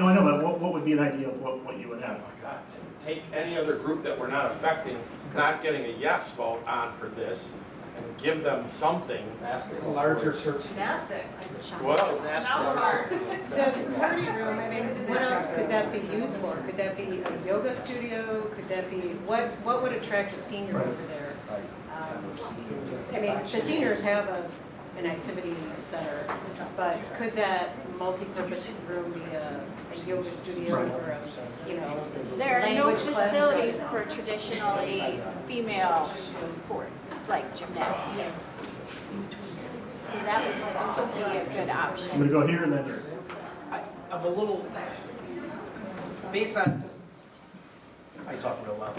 No, I know, but what would be an idea of what you would add? Oh my God, take any other group that we're not affecting, not getting a yes vote on for this, and give them something. A larger church. Gymnastics. Well, The party room, I mean, what else could that be used for? Could that be a yoga studio? Could that be, what would attract a senior over there? I mean, the seniors have an activity center, but could that multi-purpose room be a yoga studio or a, There are no language class? facilities for traditionally female sports, like gymnastics. So that would also be a good option. I'm gonna go here and then here. I'm a little, based on, I talk real loud.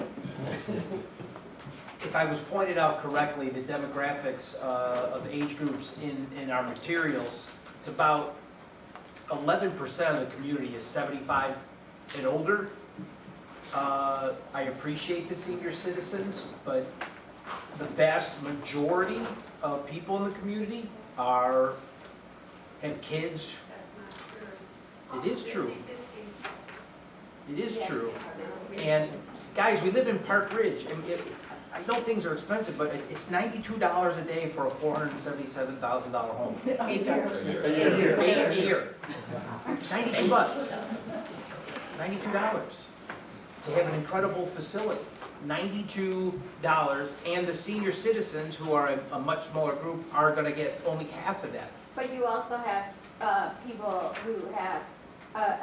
If I was pointed out correctly, the demographics of age groups in our materials, it's about 11% of the community is 75 and older. I appreciate the senior citizens, but the vast majority of people in the community have kids. It is true. It is true. And guys, we live in Park Ridge, and I know things are expensive, but it's $92 a day for a $477,000 home. A year. A year. $92. $92 to have an incredible facility. $92, and the senior citizens, who are a much smaller group, are going to get only half of that. But you also have people who have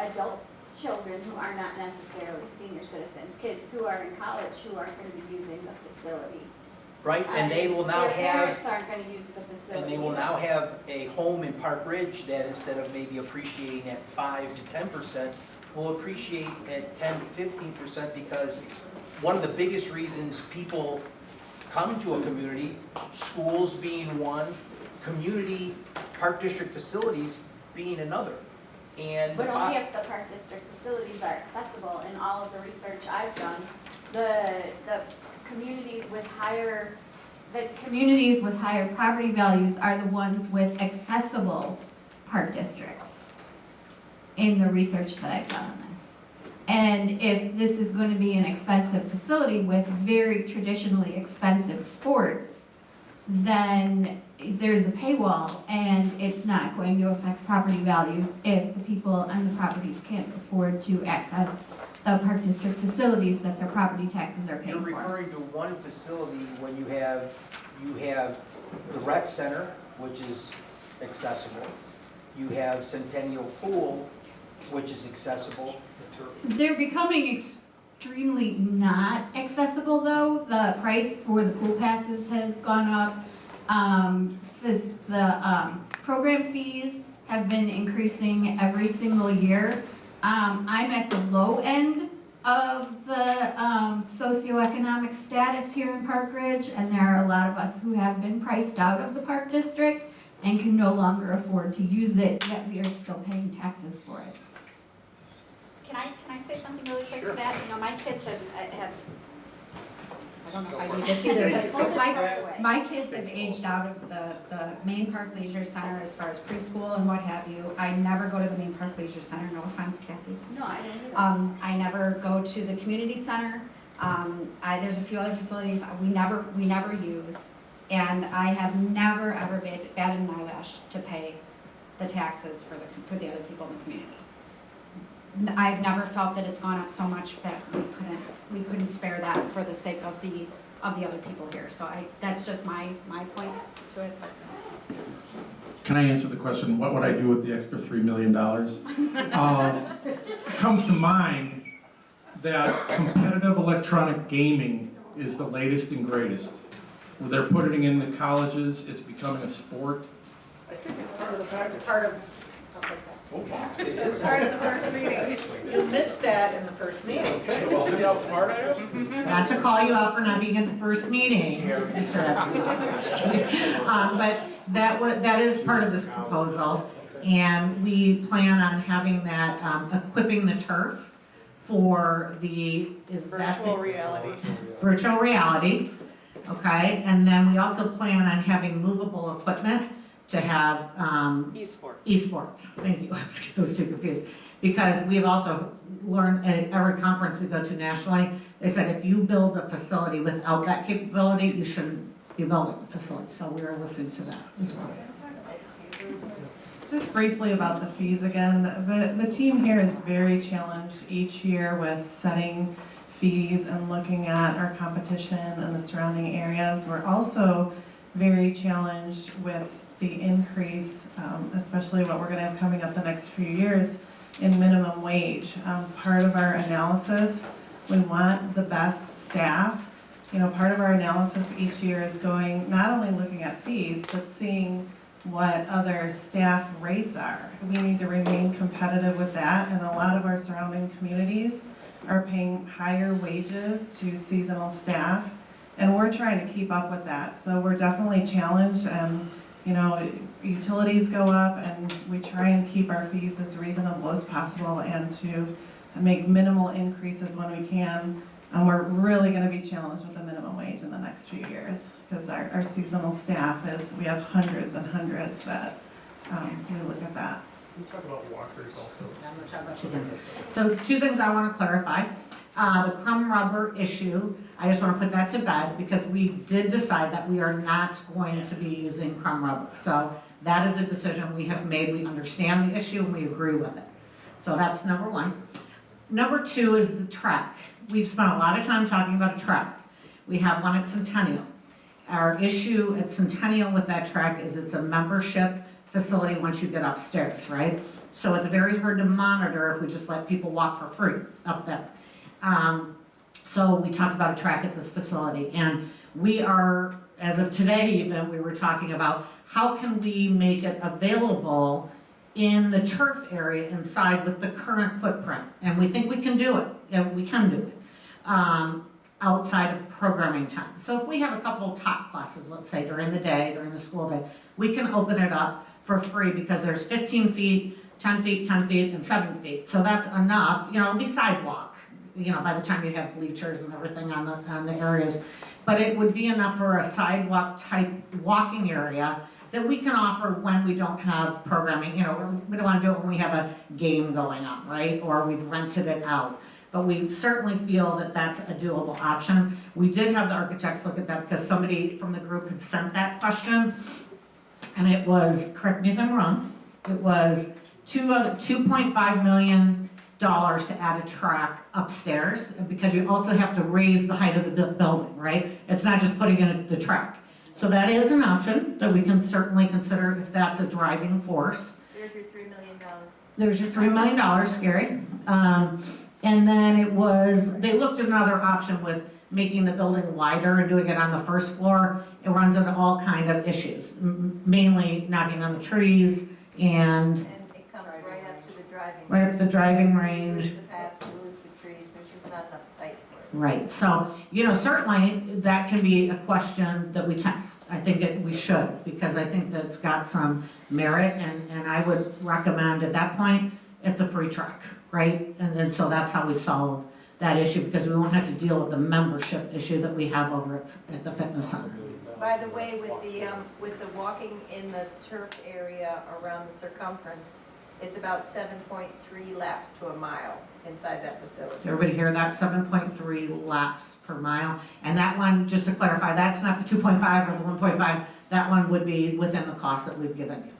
adult children who are not necessarily senior citizens, kids who are in college who aren't going to be using the facility. Right, and they will now Their have, parents aren't going to use the facility. and they will now have a home in Park Ridge that, instead of maybe appreciating at 5 to 10%, will appreciate at 10 to 15%, because one of the biggest reasons people come to a community, schools being one, community Park District facilities being another. And But only if the Park District facilities are accessible. In all of the research I've done, the communities with higher property values are the ones with accessible park districts in the research that I've done on this. And if this is going to be an expensive facility with very traditionally expensive sports, then there's a paywall, and it's not going to affect property values if the people on the properties can't afford to access the park district facilities that their property taxes are paying you're for. referring to one facility when you have the rec center, which is accessible. You have Centennial Pool, which is accessible. They're becoming extremely not accessible, though. The price for the pool passes has gone up. The program fees have been increasing every single year. I'm at the low end of the socioeconomic status here in Park Ridge, and there are a lot of us who have been priced out of the park district and can no longer afford to use it, yet we are still paying taxes for it. Can I say something really quick to that? You know, my kids have I don't know if I need this either, but my kids have aged out of the Main Park Leisure Center as far as preschool and what have you. I never go to the Main Park Leisure Center, no offense, Kathy. No, I don't either. I never go to the community center. There's a few other facilities we never use, and I have never ever batted an eyelash to pay the taxes for the other people in the community. I've never felt that it's gone up so much that we couldn't spare that for the sake of the other people here. So that's just my point to it. Can I answer the question, what would I do with the extra $3 million? Comes to mind that competitive electronic gaming is the latest and greatest. They're putting it in the colleges, it's becoming a sport. I think it's part of the package. Part of It's part of the first meeting. You missed that in the first meeting. Okay, well, see how smart I am? Not to call you out for not being at the first meeting, Mr. Epstein. But that is part of this proposal, and we plan on having that, equipping the turf for Virtual reality. Virtual reality, okay? And then we also plan on having movable equipment to have, esports, thank you, I was getting those two confused. Because we've also learned at every conference we go to nationally, they said if you build a facility without that capability, you shouldn't be building a facility, so we're listening to that as well. Just briefly about the fees again, the team here is very challenged each year with setting fees and looking at our competition and the surrounding areas. We're also very challenged with the increase, especially what we're gonna have coming up the next few years in minimum wage. Part of our analysis, we want the best staff. You know, part of our analysis each year is going, not only looking at fees, but seeing what other staff rates are. We need to remain competitive with that, and a lot of our surrounding communities are paying higher wages to seasonal staff, and we're trying to keep up with that. So we're definitely challenged, and you know, utilities go up, and we try and keep our fees as reasonable as possible and to make minimal increases when we can. And we're really gonna be challenged with the minimum wage in the next few years, because our seasonal staff we have hundreds and hundreds that, we look at that. Can we talk about walkers also? I'm gonna talk about 2 things. So 2 things I wanna clarify. The crumb rubber issue, I just wanna put that to bed, because we did decide that we are not going to be using crumb rubber. So that is a decision we have made. We understand the issue and we agree with it. So that's number 1. Number 2 is the track. We've spent a lot of time talking about a track. We have one at Centennial. Our issue at Centennial with that track is it's a membership facility once you get upstairs, right? So it's very hard to monitor if we just let people walk for free up there. So we talked about a track at this facility, and we are, as of today even, we were talking about how can we make it available in the turf area inside with the current footprint, and we think we can do it. Yeah, we can do it outside of programming time. So if we have a couple top classes, let's say during the day, during the school day, we can open it up for free because there's 15 feet, 10 feet, 10 feet, and 7 feet. So that's enough. You know, it'll be sidewalk, you know, by the time you have bleachers and everything on the areas. But it would be enough for a sidewalk type walking area that we can offer when we don't have programming. You know, we don't want to do it when we have a game going on, right? Or we've rented it out. But we certainly feel that that's a doable option. We did have the architects look at that because somebody from the group had sent that question. And it was, correct me if I'm wrong, it was $2.5 million to add a track upstairs, because you also have to raise the height of the building, right? It's not just putting in the track. So that is an option that we can certainly consider if that's a driving force. There's your $3 million. There's your $3 million, scary. And then it was, they looked at another option with making the building wider and doing it on the first floor. It runs into all kind of issues, mainly knocking on the trees and It comes right up to the driving. right up the driving range. Lose the path, lose the trees, there's just not enough sight for it. Right, so, you know, certainly that can be a question that we test. I think we should, because I think that's got some merit, and I would recommend at that point, it's a free track, right? And so that's how we solve that issue, because we won't have to deal with the membership issue that we have over at the fitness center. By the way, with the walking in the turf area around the circumference, it's about 7.3 laps to a mile inside that facility. Did everybody hear that? 7.3 laps per mile. And that one, just to clarify, that's not the 2.5 or the 1.5. That one would be within the cost that we've given you.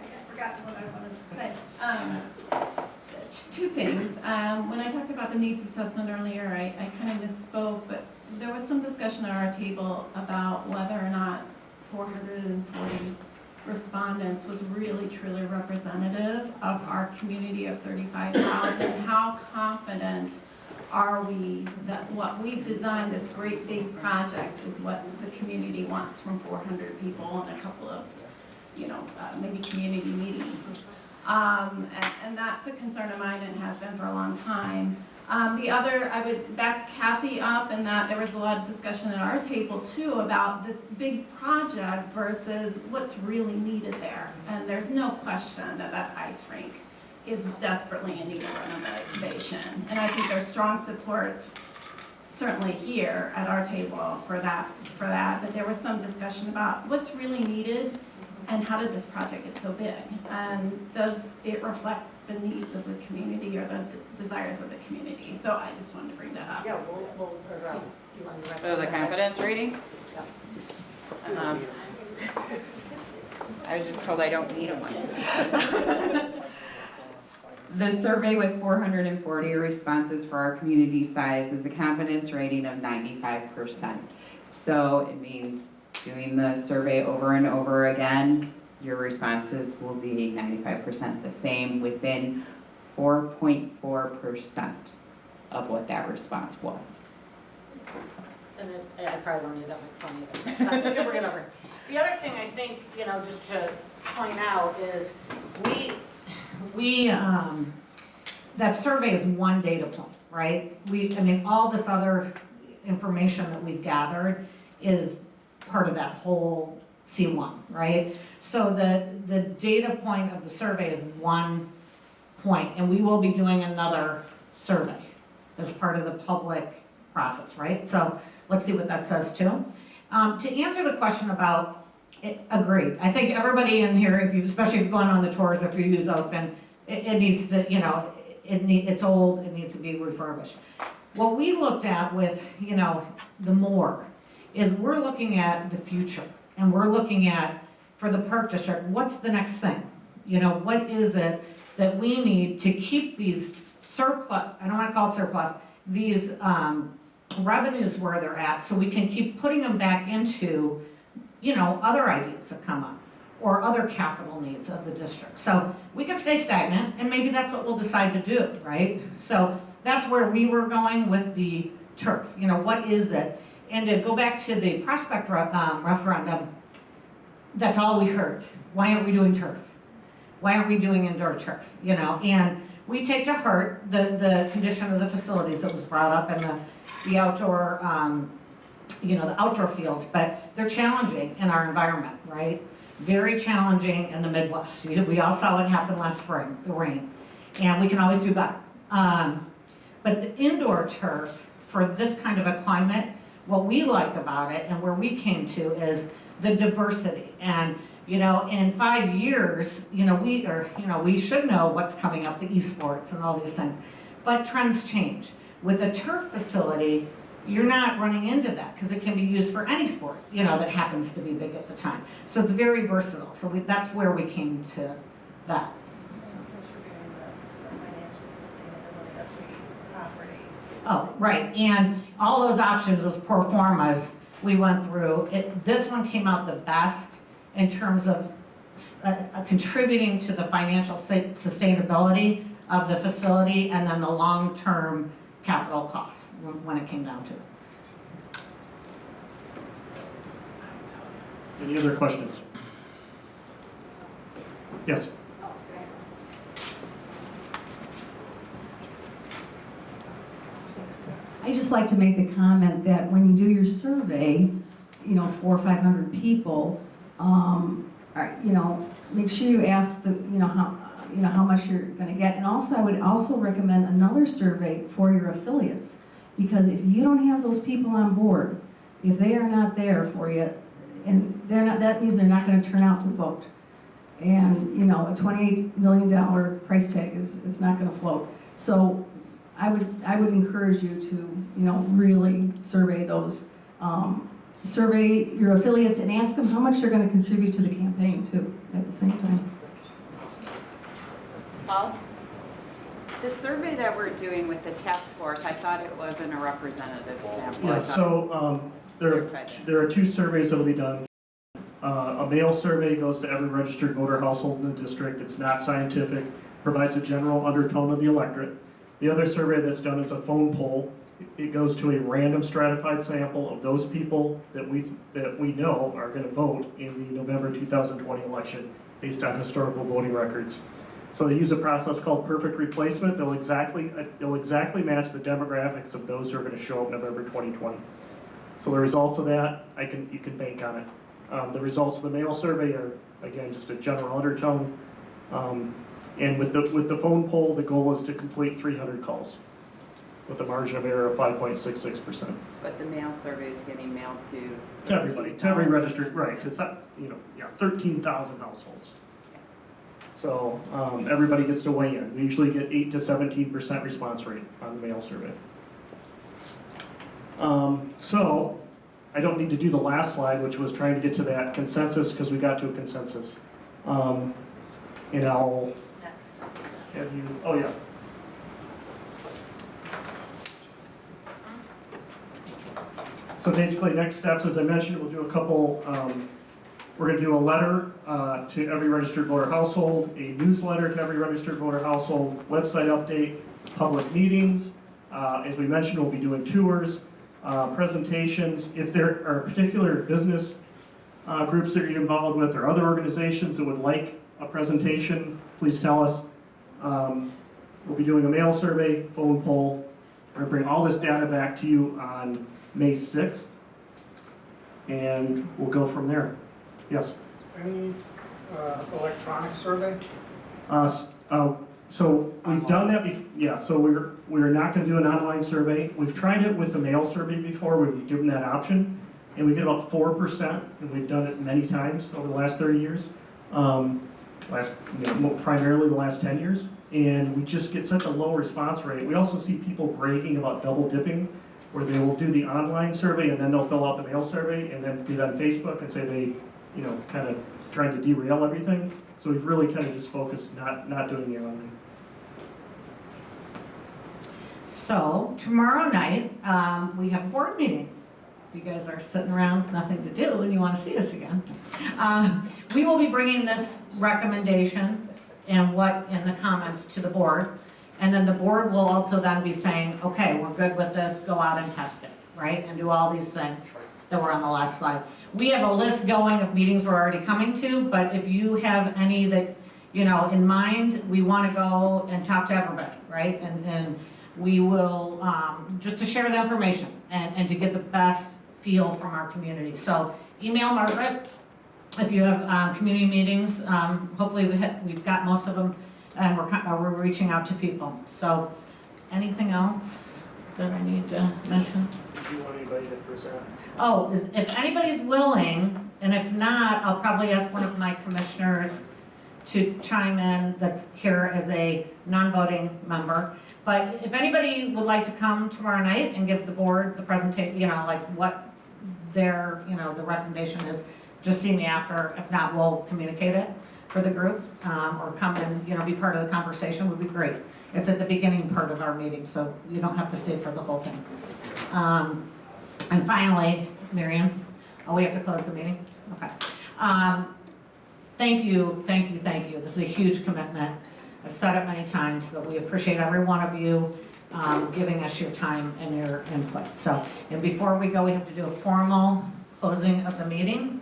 I forgot what I wanted to say. Two things. When I talked about the needs assessment earlier, I kind of misspoke, but there was some discussion at our table about whether or not 440 respondents was really truly representative of our community of 35,000. How confident are we that what we've designed, this great big project, is what the community wants from 400 people and a couple of, maybe community meetings? And that's a concern of mine and has been for a long time. The other, I would back Kathy up in that there was a lot of discussion at our table too about this big project versus what's really needed there. And there's no question that that ice rink is desperately in need of renovation. And I think there's strong support, certainly here at our table for that. But there was some discussion about what's really needed and how did this project get so big? And does it reflect the needs of the community or the desires of the community? So I just wanted to bring that up. Yeah, we'll address you on the rest So of the confidence rating? Yeah. I was just told I don't need one. The survey with 440 responses for our community size is a confidence rating of 95%. So it means doing the survey over and over again, your responses will be 95% the same within 4.4% of what that response was. And I probably don't need that microphone either. We're gonna bring. The other thing I think, just to point out is that survey is one data point, right? All this other information that we've gathered is part of that whole C1, right? So the data point of the survey is one point, and we will be doing another survey as part of the public process, right? So let's see what that says too. To answer the question about, agreed. I think everybody in here, especially if you've gone on the tours, if you use Oakton, it needs to, it's old, it needs to be refurbished. What we looked at with, the morgue is we're looking at the future, and we're looking at, for the park district, what's the next thing? What is it that we need to keep these surplus, I don't want to call it surplus, these revenues where they're at, so we can keep putting them back into, other ideas that come up, or other capital needs of the district. So we could stay stagnant, and maybe that's what we'll decide to do, right? So that's where we were going with the turf. What is it? And to go back to the prospect referendum, that's all we heard. Why aren't we doing turf? Why aren't we doing indoor turf? And we take to heart the condition of the facilities that was brought up, and the outdoor, the outdoor fields, but they're challenging in our environment, right? Very challenging in the Midwest. We all saw what happened last spring, the rain, and we can always do better. But the indoor turf for this kind of a climate, what we like about it and where we came to is the diversity. And in 5 years, we should know what's coming up, the esports and all these things. But trends change. With a turf facility, you're not running into that because it can be used for any sport, that happens to be big at the time. So it's very versatile. So that's where we came to that. Oh, right, and all those options, those pro formas we went through, this one came out the best in terms of contributing to the financial sustainability of the facility and then the long-term capital costs when it came down to it. Any other questions? Yes? I just like to make the comment that when you do your survey, 400 or 500 people, make sure you ask how much you're going to get. And also, I would also recommend another survey for your affiliates, because if you don't have those people on board, if they are not there for you, and that means they're not going to turn out to vote. And a $28 million price tag is not going to float. So I would encourage you to, really survey those, survey your affiliates and ask them how much they're going to contribute to the campaign too, at the same time. Paul? The survey that we're doing with the task force, I thought it was in a representative sample. Yeah, so there are two surveys that will be done. A mail survey goes to every registered voter household in the district. It's not scientific, provides a general undertone of the electorate. The other survey that's done is a phone poll. It goes to a random stratified sample of those people that we know are going to vote in the November 2020 election based on historical voting records. So they use a process called perfect replacement. They'll exactly match the demographics of those who are going to show up November 2020. So the results of that, you can bank on it. The results of the mail survey are, again, just a general undertone. And with the phone poll, the goal is to complete 300 calls with a margin of error of 5.66%. But the mail survey is getting mailed to everybody, to every registered, right, to 13,000 households. So everybody gets to weigh in. We usually get 8 to 17% response rate on the mail survey. So I don't need to do the last slide, which was trying to get to that consensus, because we got to a consensus. And have you, oh yeah. So basically, next steps, as I mentioned, we'll do a couple, we're gonna do a letter to every registered voter household, a newsletter to every registered voter household, website update, public meetings. As we mentioned, we'll be doing tours, presentations. If there are particular business groups that you're involved with or other organizations that would like a presentation, please tell us. We'll be doing a mail survey, phone poll. We're gonna bring all this data back to you on May 6th, and we'll go from there. Yes? Any electronic survey? So we've done that, yeah, so we're not gonna do an online survey. We've tried it with the mail survey before, we've given that option, and we get about 4%, and we've done it many times over the last 30 years. Primarily the last 10 years, and we just get such a low response rate. We also see people bragging about double dipping, where they will do the online survey and then they'll fill out the mail survey and then do that on Facebook and say they, kind of trying to derail everything. So we've really kind of just focused not doing the online. So tomorrow night, we have a board meeting. If you guys are sitting around with nothing to do and you want to see us again. We will be bringing this recommendation and what in the comments to the board. And then the board will also then be saying, okay, we're good with this, go out and test it, right? And do all these things that were on the last slide. We have a list going of meetings we're already coming to, but if you have any that, in mind, we want to go and talk to everybody, right? And we will, just to share the information and to get the best feel from our community. So email Margaret if you have community meetings. Hopefully we've got most of them, and we're reaching out to people. So anything else that I need to mention? Did you want anybody to present? Oh, if anybody's willing, and if not, I'll probably ask one of my commissioners to chime in that's here as a non-voting member. But if anybody would like to come tomorrow night and give the board the presentation, like what their, the recommendation is, just see me after. If not, we'll communicate it for the group, or come and, be part of the conversation would be great. It's at the beginning part of our meeting, so you don't have to stay for the whole thing. And finally, Miriam, we have to close the meeting? Okay. Thank you. This is a huge commitment. I've said it many times, but we appreciate every one of you giving us your time and your input. So, and before we go, we have to do a formal closing of the meeting.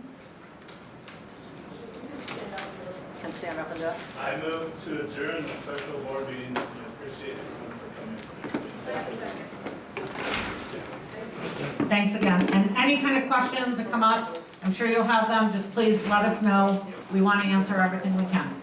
Can stand up and do it. I move to adjourn the special board meeting. I appreciate everyone for coming. Thanks again. And any kind of questions that come up, I'm sure you'll have them. Just please let us know. We want to answer everything we can.